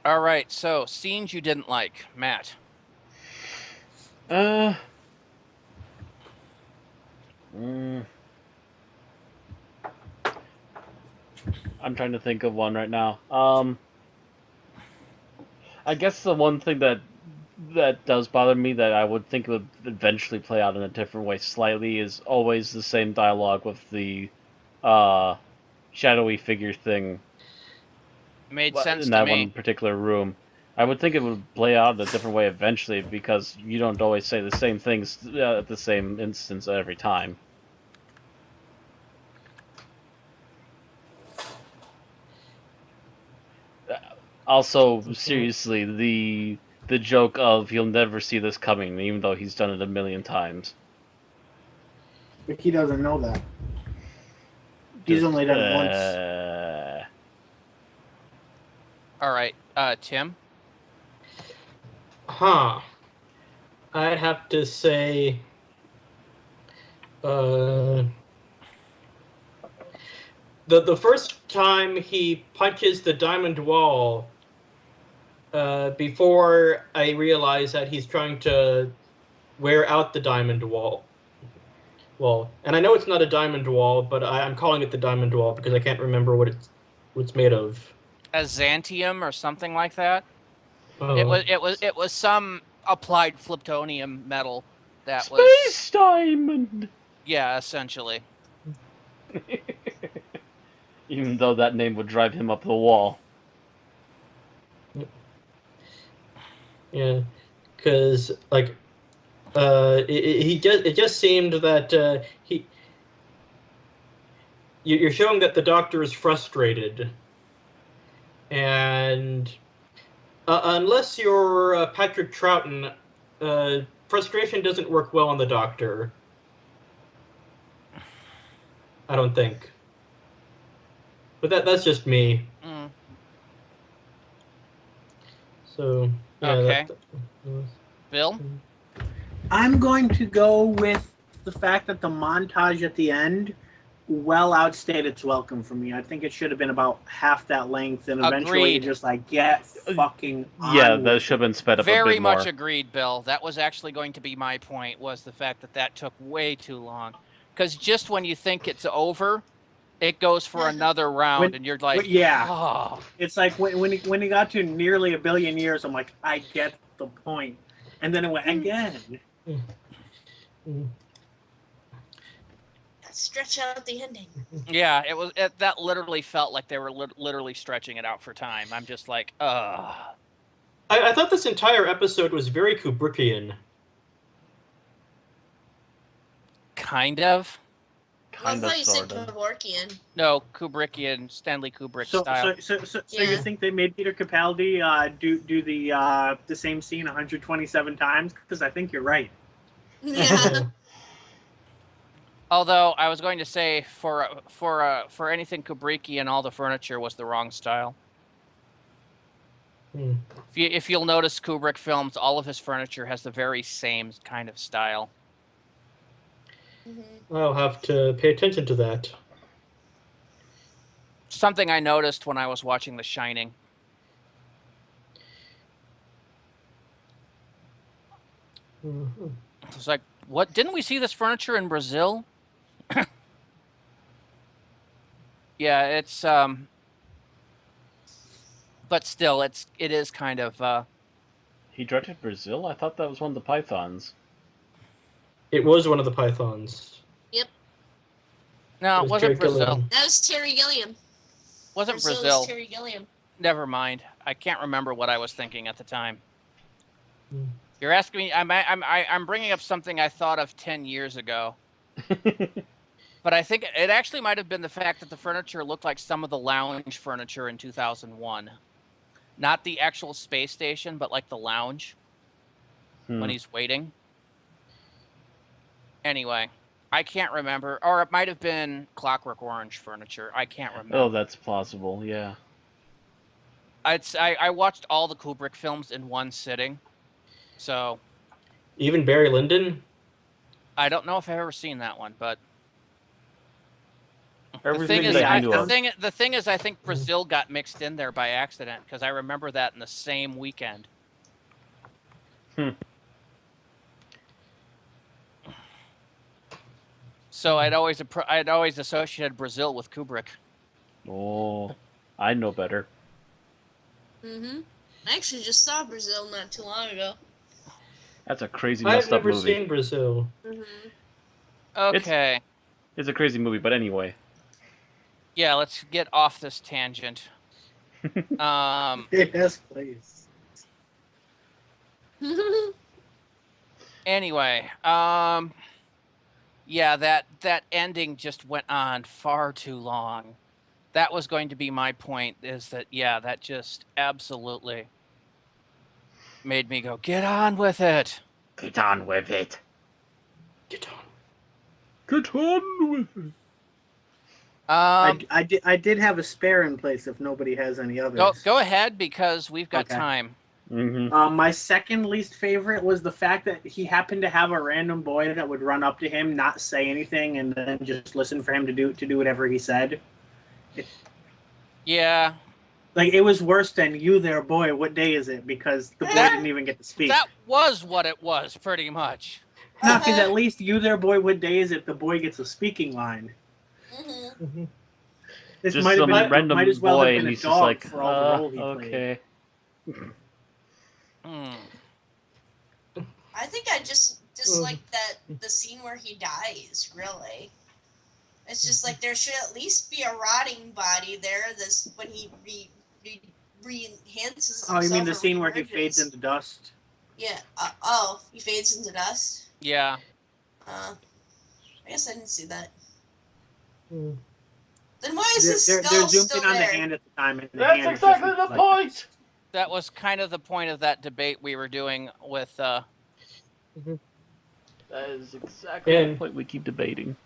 All right, so scenes you didn't like, Matt. I'm trying to think of one right now. I guess the one thing that does bother me that I would think would eventually play out in a different way slightly is always the same dialogue with the shadowy figure thing Made sense in to that me. one particular room. I would think it would play out in a different way eventually because you don't always say the same things at the same instance every time. Also, seriously, the joke of he'll never see this coming, even though he's done it a million times. But he doesn't know that. He's only done it once. All right, Tim. I'd have to say, the first time he punches the diamond wall, before I realize that he's trying to wear out the diamond wall. And I know it's not a diamond wall, but I'm calling it the diamond wall because I can't remember what it's made of. Azantium or something like that. Oh. It was some applied plutonium metal that Space diamond. Yeah, essentially. Even though that name would drive him up the wall. Yeah, because it just seemed that you're showing that the doctor is frustrated, and unless you're Patrick Troughton, frustration doesn't work well on the doctor. I don't think. But that's just me. Mm. So yeah, okay. Bill? I'm going to go with the fact that the montage at the end well outstayed its welcome for me. I think it should have been about half that length, and eventually Agreed. just like get fucking on Yeah, with that it. should have been sped up a Very bit more. much agreed, Bill. That was actually going to be my point, was the fact that took way too long. Because just when you think it's over, it goes for another round, and you're like, yeah. Oh. It's like when he got to nearly 1 billion years, I'm like, I get the point. And then it went again. Stretch out the ending. Yeah, that literally felt like they were literally stretching it out for time. I'm just like, ugh. I thought this entire episode was very Kubrickian. Kind of. I Kinda, thought you said sorta. Kevorkian. No, Kubrickian, Stanley Kubrick So style. you Yeah. think they made Peter Capaldi do the same scene 127 times? Because I think you're right. Yeah. Although I was going to say for anything Kubrickian, all the furniture was the wrong style. Hmm. If you'll notice Kubrick films, all of his furniture has the very same kind of style. I'll have to pay attention to that. Something I noticed when I was watching The Shining. Mhm. It was like, what? Didn't we see this furniture in Brazil? Yeah, it's but still, it is kind of He directed Brazil? I thought that was one of the Pythons. It was one of the Pythons. Yep. no, it was wasn't Terry Brazil. Gilliam. That was Terry Gilliam. Wasn't Brazil's Brazil. Terry Gilliam. Never mind. I can't remember what I was thinking at the time. Hmm. You're asking me. I'm bringing up something I thought of 10 years ago. But I think it actually might have been the fact that the furniture looked like some of the lounge furniture in 2001. Not the actual space station, but like the lounge when he's waiting. Anyway, I can't remember. Or it might have been Clockwork Orange furniture. I can't remember. Oh, that's possible, yeah. I watched all the Kubrick films in one sitting. So Even Barry Lyndon? I don't know if I've ever seen that one, but Everything is, that I you knew of. the thing is, I think Brazil got mixed in there by accident because I remember that in the same weekend. So I'd always associated Brazil with Kubrick. Oh, I know better. I actually just saw Brazil not too long ago. That's a crazy I've messed up never movie. seen Brazil. Okay. It's a crazy movie, but anyway. Yeah, let's get off this tangent. Yes, please. Anyway, yeah, that ending just went on far too long. That was going to be my point, is that, yeah, that just absolutely made me go, get on with it. Get on with it. Get on. Get on with it. I did have a spare in place if nobody has any others. Go ahead, because we've got Okay. time. My second least favorite was the fact that he happened to have a random boy that would run up to him, not say anything, and then just listen for him to do whatever he said. Yeah. Like, it was worse than "You there, boy, what day is it?" because the boy didn't even get to speak. That was what it was, pretty much. No, because at least "You there, boy, what day is it?" the boy gets a speaking line. This Just might have some been random might as well boy, have and been a he's just dog like, for all the role he played. okay. I think I just dislike that the scene where he dies, really. It's just like there should at least be a rotting body there when he re-enhances himself. Oh, you mean the or scene where he reemerges. fades into dust? Yeah. He fades into dust? Yeah. I guess I didn't see that. Hmm. Then why is his They're skull zoomed still in on the there? hand at the time. And the That's hand is exactly just the like point! this. That was kind of the point of that debate we were doing with That is exactly the point we keep debating.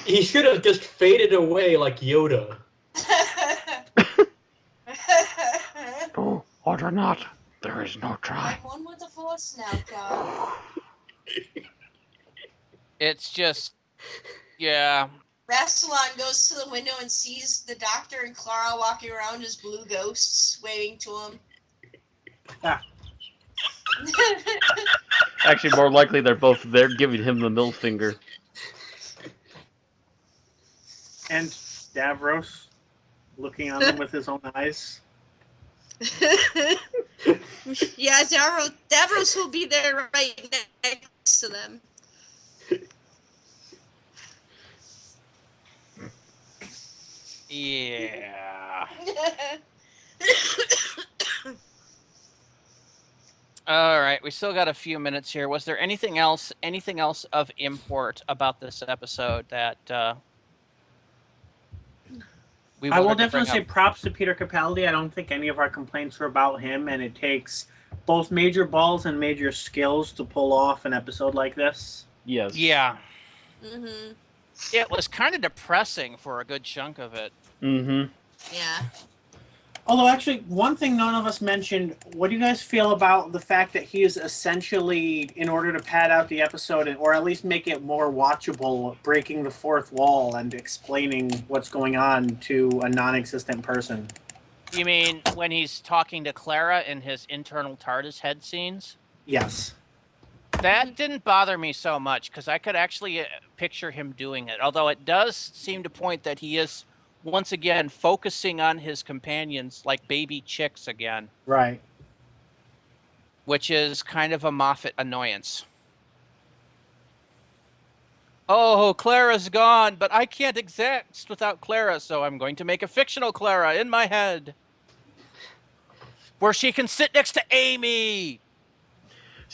He should have just faded away like Yoda. Oh, or not. There is no try. I'm one with the Force now, God. it's just, yeah. Rastalon goes to the window and sees the Doctor and Clara walking around as blue ghosts, waving to him. Actually, more likely they're both there giving him the middle finger. And Davros looking on them with his own eyes. Yeah, Davros will be there right next to them. Yeah. All right, we still got a few minutes here. Was there anything else of import about this episode that we I will wanted to definitely bring say up? props to Peter Capaldi. I don't think any of our complaints were about him, and it takes both major balls and major skills to pull off an episode like this. Yes. Yeah, Mm-hmm. it was kind of depressing for a good chunk of it. Mm-hmm. Yeah. Although, actually, one thing none of us mentioned, what do you guys feel about the fact that he is essentially, in order to pad out the episode, or at least make it more watchable, breaking the fourth wall and explaining what's going on to a non-existent person? You mean when he's talking to Clara in his internal TARDIS head scenes? Yes. That didn't bother me so much because I could actually picture him doing it. Although it does seem to point that he is once again focusing on his companions like baby chicks again, Right. which is kind of a Moffat annoyance. Oh, Clara's gone, but I can't exist without Clara, so I'm going to make a fictional Clara in my head where she can sit next to Amy.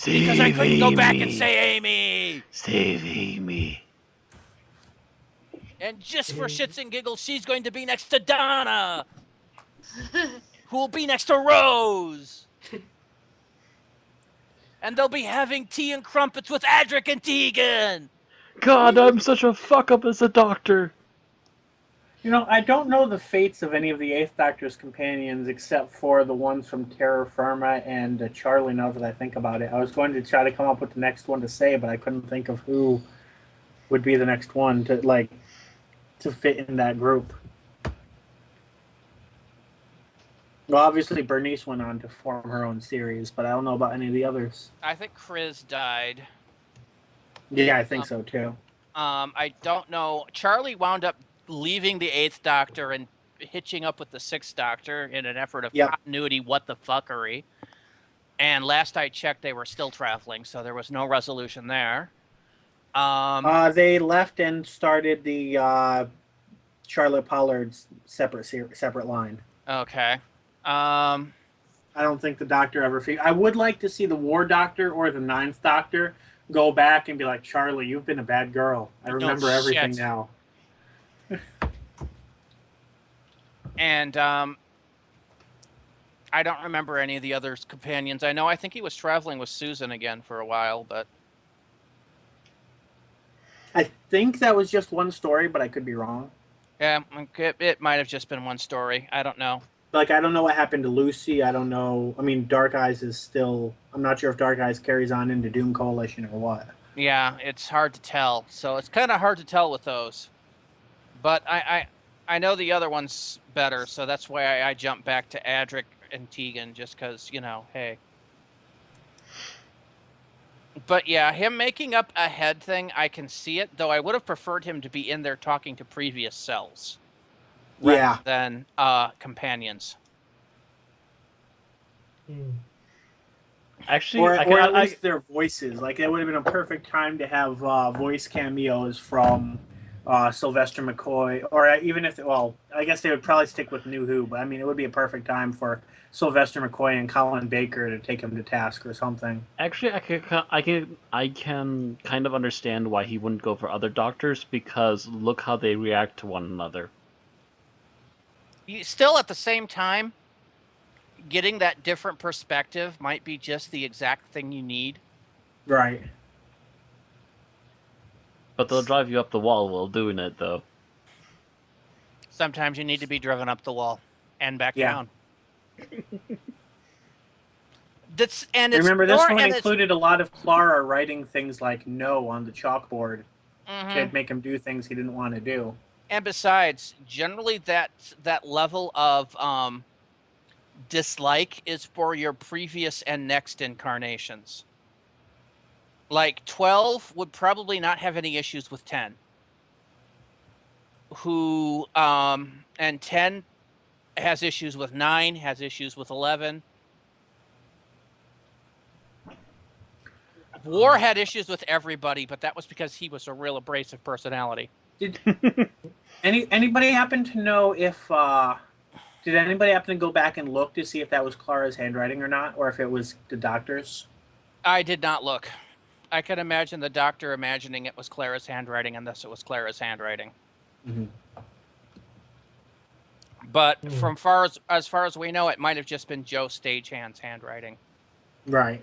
Because I couldn't go back and say Amy. Save Amy. And just for shits and giggles, she's going to be next to Donna, who will be next to Rose. And they'll be having tea and crumpets with Adric and Tegan. God, I'm such a fuck up as a doctor. You know, I don't know the fates of any of the Eighth Doctor's companions except for the ones from Terra Firma and Charlie, now that I think about it. I was going to try to come up with the next one to say, but I couldn't think of who would be the next one to fit in that group. Well, obviously Bernice went on to form her own series, but I don't know about any of the others. I think Chris died. Yeah, I think so too. I don't know. Charlie wound up leaving the Eighth Doctor and hitching up with the Sixth Doctor in an effort of continuity what the fuckery. And last I checked, they were still traveling, so there was no resolution there. They left and started the Charlotte Pollard's separate line. Okay. I don't think the Doctor ever... I would like to see the War Doctor or the Ninth Doctor go back and be like, Charlie, you've been a bad girl. I remember everything now. And I don't remember any of the other companions. I think he was traveling with Susan again for a while, but... I think that was just one story, but I could be wrong. Yeah, it might have just been one story. I don't know. Like, I don't know what happened to Lucy. I don't know. I mean, Dark Eyes is still... I'm not sure if Dark Eyes carries on into Doom Coalition or what. Yeah, it's hard to tell. So it's kind of hard to tell with those. But I know the other one's better, so that's why I jumped back to Adric and Tegan, just because, hey. But yeah, him making up a head thing, I can see it, though I would have preferred him to be in there talking to previous selves. Rather than companions. Actually, or at least their voices. Like, it would have been a perfect time to have voice cameos from Sylvester McCoy, or even if, I guess they would probably stick with New Who, but I mean, it would be a perfect time for Sylvester McCoy and Colin Baker to take him to task or something. Actually, I can kind of understand why he wouldn't go for other doctors, because look how they react to one another. Still, at the same time, getting that different perspective might be just the exact thing you need. Right. But they'll drive you up the wall while doing it, though. Sometimes you need to be driven up the wall and back down. Remember, this one included a lot of Clara writing things like no on the chalkboard to make him do things he didn't want to do. And besides, generally that level of dislike is for your previous and next incarnations. Like 12 would probably not have any issues with 10. And 10 has issues with 9, has issues with 11. War had issues with everybody, but that was because he was a real abrasive personality. Did anybody happen to know if Did anybody happen to go back and look to see if that was Clara's handwriting or not, or if it was the doctor's? I did not look. I can imagine the doctor imagining it was Clara's handwriting, and thus it was Clara's handwriting. Mm-hmm. But from as far as we know, it might have just been Joe Stagehand's handwriting. Right.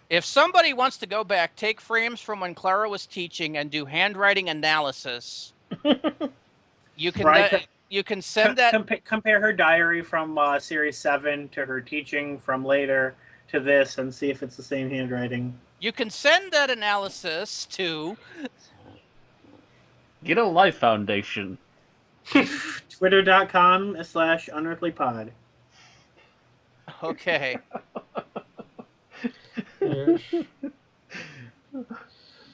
If somebody wants to go back, take frames from when Clara was teaching and do handwriting analysis, you can Right. you can send that. Compare her diary from Series 7 to her teaching from later to this and see if it's the same handwriting. You can send that analysis to Get a Life Foundation. Twitter.com/unearthlypod. Okay.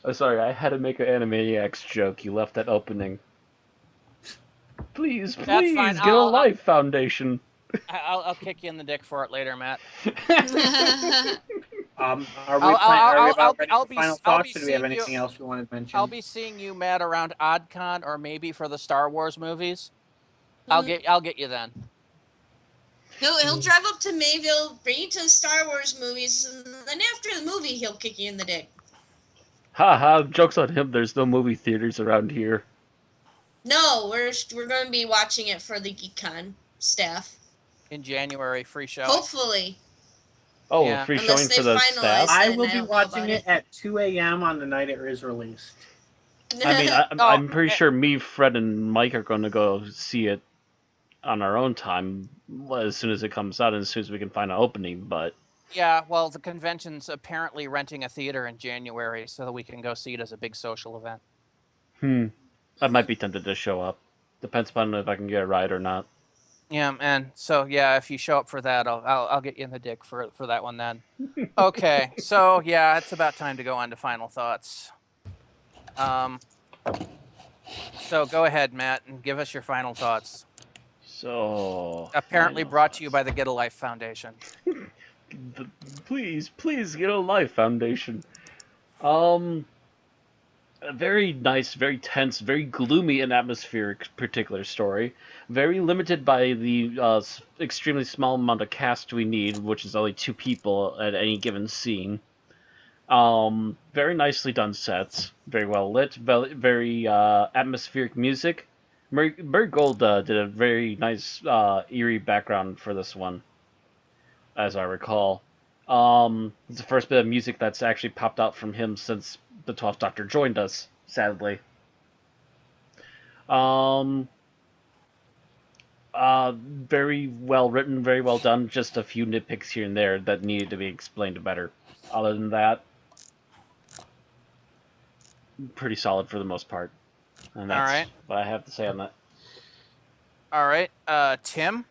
Oh, sorry, I had to make an Animaniacs joke. You left that opening. Please, That's fine. get a Life Foundation. I'll kick you in the dick for it later, Matt. Are we about ready for final thoughts, or do we have anything else we want to mention? I'll be seeing you, Matt, around OddCon or maybe for the Star Wars movies. I'll get you then. He'll drive up to Mayville, bring you to the Star Wars movies, and then after the movie, he'll kick you in the dick. Ha, joke's on him. There's no movie theaters around here. No, we're going to be watching it for the GeekCon staff. In January, free show. Hopefully. Oh, Yeah. free Unless showing they for the finalize staff? it. I will I be don't know watching about it it. at 2 a.m. on the night it is released. I mean, I'm pretty sure me, Fred, and Mike are going to go see it on our own time as soon as it comes out and as soon as we can find an opening, but... Yeah, well, the convention's apparently renting a theater in January so that we can go see it as a big social event. I might be tempted to show up. Depends upon if I can get a ride or not. Yeah, and so yeah, if you show up for that, I'll get you in the dick for that one then. Okay, so yeah, it's about time to go on to final thoughts. So go ahead, Matt, and give us your final thoughts. So... Apparently brought to you by the Get a Life Foundation. Please get a Life Foundation. A very nice, very tense, very gloomy and atmospheric particular story. Very limited by the extremely small amount of cast we need, which is only 2 people at any given scene. Very nicely done sets, very well lit, very atmospheric music. Murray Gold did a very nice eerie background for this one, as I recall. It's the first bit of music that's actually popped out from him since the 12th Doctor joined us, sadly. Very well written, very well done. Just a few nitpicks here and there that needed to be explained better. Other than that, pretty solid for the most part. And that's All right. what I have to say on that. All right, Tim?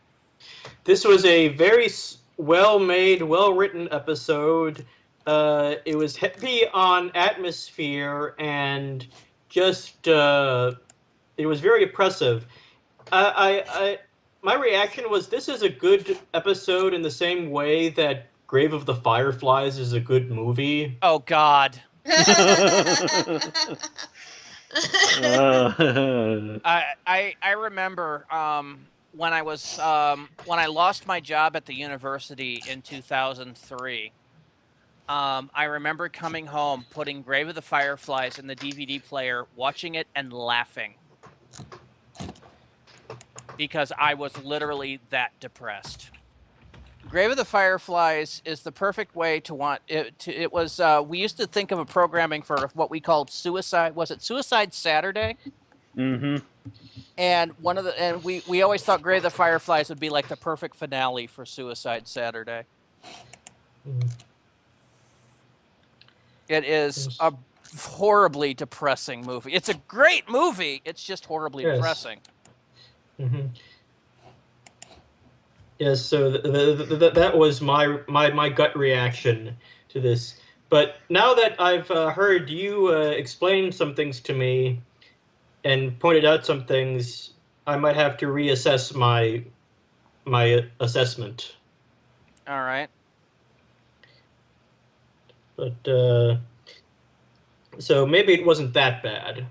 This was a very well-made, well-written episode. It was heavy on atmosphere and just it was very oppressive. My reaction was, this is a good episode in the same way that Grave of the Fireflies is a good movie. Oh God. I remember when I lost my job at the university in 2003. I remember coming home, putting Grave of the Fireflies in the DVD player, watching it and laughing because I was literally that depressed. Grave of the Fireflies is the perfect way to want it. It was we used to think of a programming for what we called Suicide. Was it Suicide Saturday? Mm-hmm. And we always thought Grave of the Fireflies would be like the perfect finale for Suicide Saturday. It is a horribly depressing movie. It's a great movie. It's just horribly depressing. Mm-hmm. Yes, so that was my gut reaction to this. But now that I've heard you explain some things to me and pointed out some things, I might have to reassess my assessment. All right. But so maybe it wasn't that bad.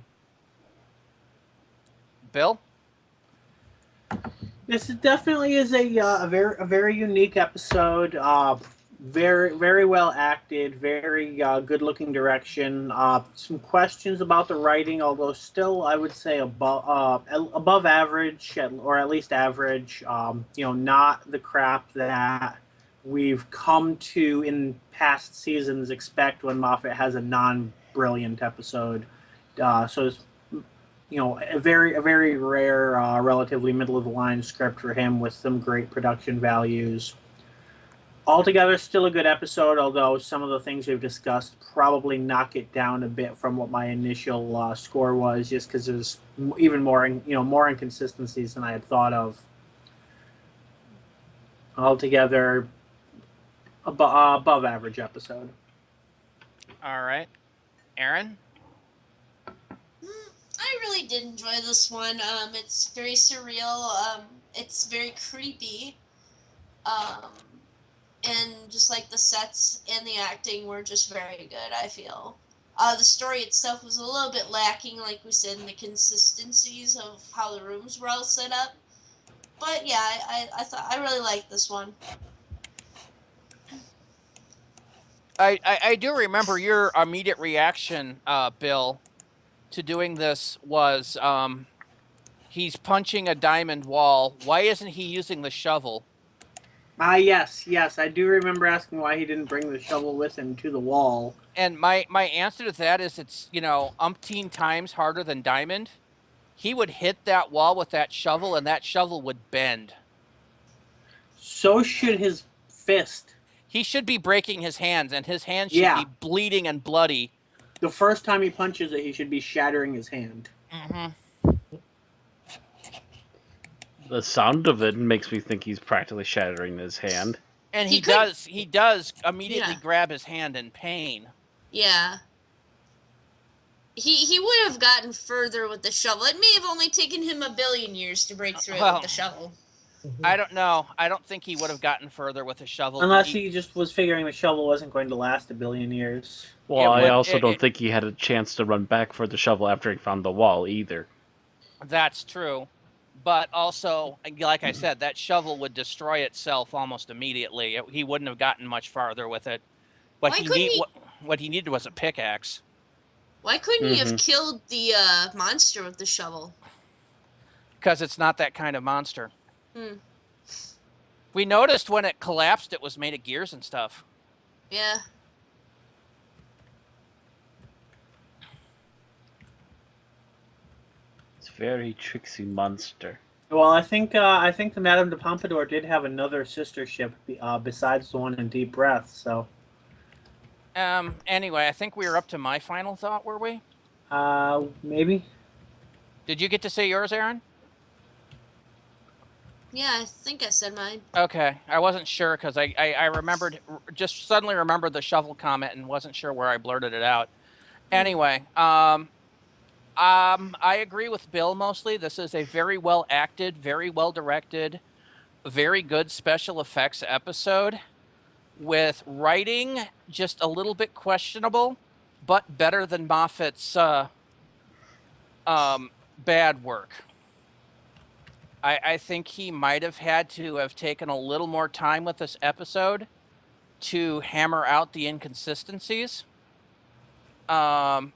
Bill? This definitely is a very unique episode. Very well acted. Very good looking direction. Some questions about the writing, although still I would say above average or at least average. Not the crap that we've come to in past seasons expect when Moffat has a non-brilliant episode. So it's a very rare, relatively middle of the line script for him with some great production values. Altogether, still a good episode, although some of the things we've discussed probably knock it down a bit from what my initial score was, just because there's even more inconsistencies than I had thought of. Altogether, above average episode. All right. Aaron? I really did enjoy this one. It's very surreal. It's very creepy. And just like the sets and the acting were just very good, I feel. The story itself was a little bit lacking, like we said, in the consistencies of how the rooms were all set up. But yeah, I thought I really liked this one. I do remember your immediate reaction, Bill, to doing this was he's punching a diamond wall. Why isn't he using the shovel? Yes, I do remember asking why he didn't bring the shovel with him to the wall. And my answer to that is it's, umpteen times harder than diamond. He would hit that wall with that shovel, and that shovel would bend. So should his fist. He should be breaking his hands, and his hands should be bleeding and bloody. The first time he punches it, he should be shattering his hand. Mm-hmm. The sound of it makes me think he's practically shattering his hand. And he does immediately grab his hand in pain. Yeah. He would have gotten further with the shovel. It may have only taken him 1 billion years to break through it with the shovel. I don't know. I don't think he would have gotten further with a shovel. Unless he just was figuring the shovel wasn't going to last 1 billion years. Well, I also don't think he had a chance to run back for the shovel after he found the wall either. That's true. But also, like I said, that shovel would destroy itself almost immediately. He wouldn't have gotten much farther with it. But what he needed was a pickaxe. Why couldn't he have killed the monster with the shovel? Because it's not that kind of monster. We noticed when it collapsed, it was made of gears and stuff. Yeah. It's a very tricksy monster. Well, I think the Madame de Pompadour did have another sister ship besides the one in Deep Breath. So. Anyway, I think we were up to my final thought, were we? Maybe. Did you get to say yours, Aaron? Yeah, I think I said mine. Okay, I wasn't sure because I just suddenly remembered the shovel comment and wasn't sure where I blurted it out. Anyway, I agree with Bill mostly. This is a very well acted, very well directed, very good special effects episode with writing just a little bit questionable, but better than Moffat's bad work. I think he might have had to have taken a little more time with this episode to hammer out the inconsistencies. But,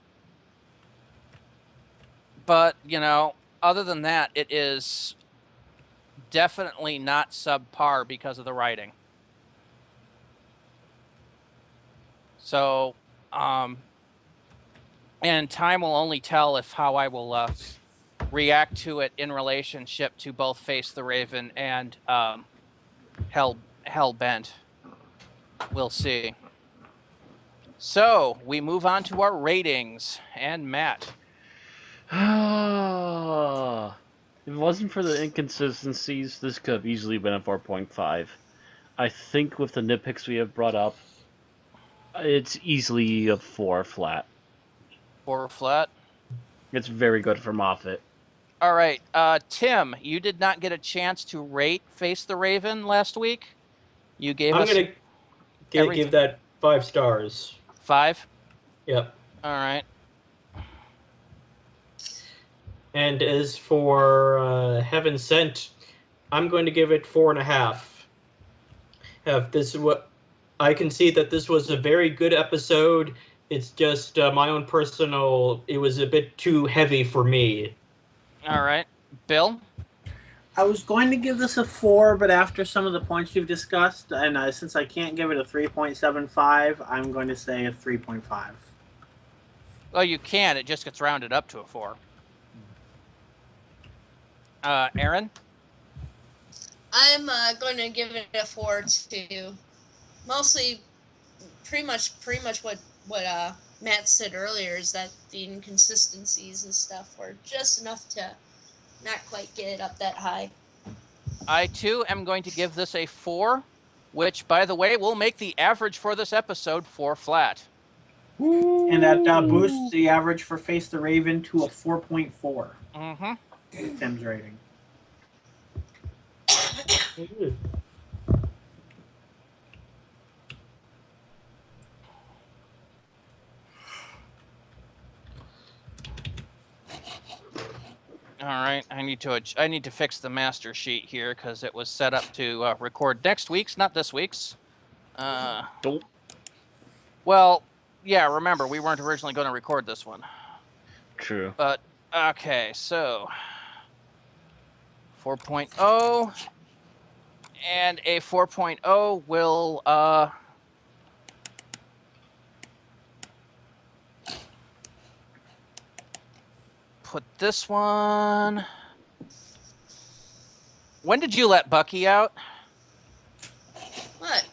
other than that, it is definitely not subpar because of the writing. So, and time will only tell how I will react to it in relationship to both Face the Raven and Hellbent. We'll see. So, we move on to our ratings. And Matt. If it wasn't for the inconsistencies, this could have easily been a 4.5. I think with the nitpicks we have brought up, it's easily a 4 flat. 4 flat? It's very good for Moffat. All right. Tim, you did not get a chance to rate Face the Raven last week. You gave us... I'm going to give that 5 stars. 5? Yep. All right. And as for Heaven Sent, I'm going to give it 4.5. This what I can see that this was a very good episode. It's just my own personal. It was a bit too heavy for me. All right, Bill. I was going to give this a 4, but after some of the points you've discussed, and since I can't give it a 3.75, I'm going to say a 3.5. Well, you can. It just gets rounded up to a 4. Aaron? I'm going to give it a 4 too. Mostly, pretty much what Matt said earlier is that the inconsistencies and stuff were just enough to not quite get it up that high. I, too, am going to give this a 4, which, by the way, will make the average for this episode 4 flat. And that boosts the average for Face the Raven to a 4.4. Mm-hmm. Tim's rating. All right, I need to fix the master sheet here because it was set up to record next week's, not this week's. Don't. Well, yeah. Remember, we weren't originally going to record this one. True. But okay, so 4.0 and a 4.0 will put this one. When did you let Bucky out? What?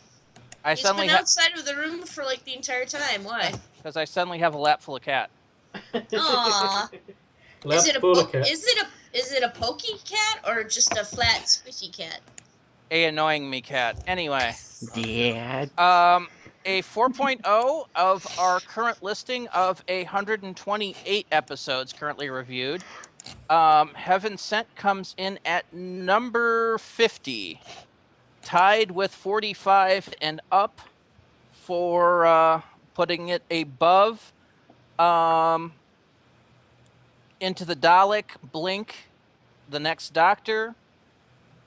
He's been outside of the room for like the entire time. Why? Because I suddenly have a lap full of cat. Aww. Is it a pokey cat or just a flat squishy cat? A annoying me cat. Anyway. Dad. A 4.0 of our current listing of 128 episodes currently reviewed. Heaven Sent comes in at number 50, tied with 45 and up for putting it above Into the Dalek, Blink, The Next Doctor,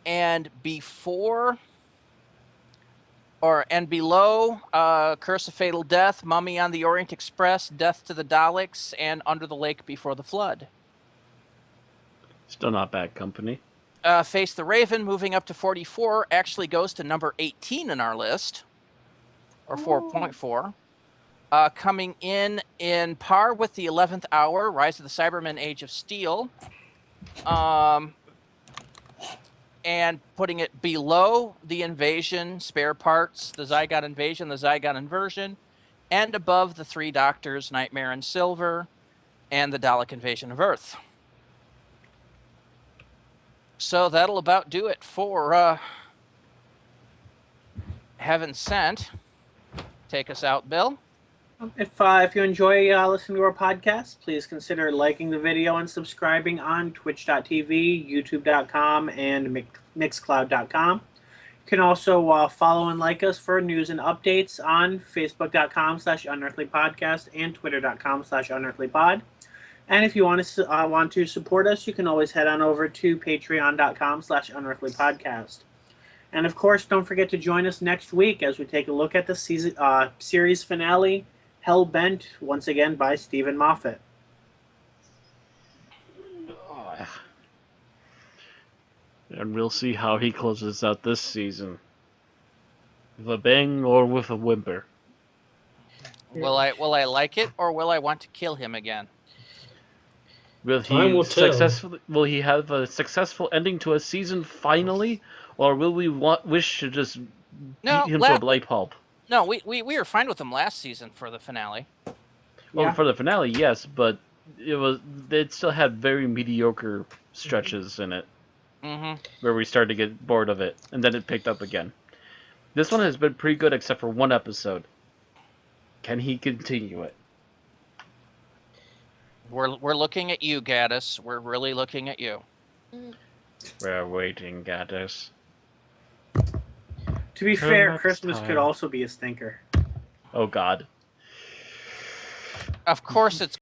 and before and below Curse of Fatal Death, Mummy on the Orient Express, Death to the Daleks, and Under the Lake Before the Flood. Still not bad company. Face the Raven, moving up to 44, actually goes to number 18 in our list, or 4.4. Coming in par with the 11th Hour, Rise of the Cybermen, Age of Steel. And putting it below the Invasion, Spare Parts, the Zygon Invasion, the Zygon Inversion, and above the Three Doctors, Nightmare in Silver, and the Dalek Invasion of Earth. So that'll about do it for Heaven Sent. Take us out, Bill. If you enjoy listening to our podcast, please consider liking the video and subscribing on twitch.tv, youtube.com, and mixcloud.com. You can also follow and like us for news and updates on facebook.com/unearthlypodcast and twitter.com/unearthlypod. And if you want to support us, you can always head on over to patreon.com/unearthlypodcast. And of course, don't forget to join us next week as we take a look at the series finale, Hellbent, once again by Stephen Moffat. And we'll see how he closes out this season. With a bang or with a whimper. Will I like it, or will I want to kill him again? Will he have a successful ending to a season finally, or will we wish to just beat him to a light pulp? No, we were fine with him last season for the finale. Well, for the finale, yes, but it still had very mediocre stretches in it, where we started to get bored of it, and then it picked up again. This one has been pretty good, except for one episode. Can he continue it? We're looking at you, Gaddis. We're really looking at you. We're waiting, Gaddis. To be fair, Christmas could also be a stinker. Oh, God. Of course it's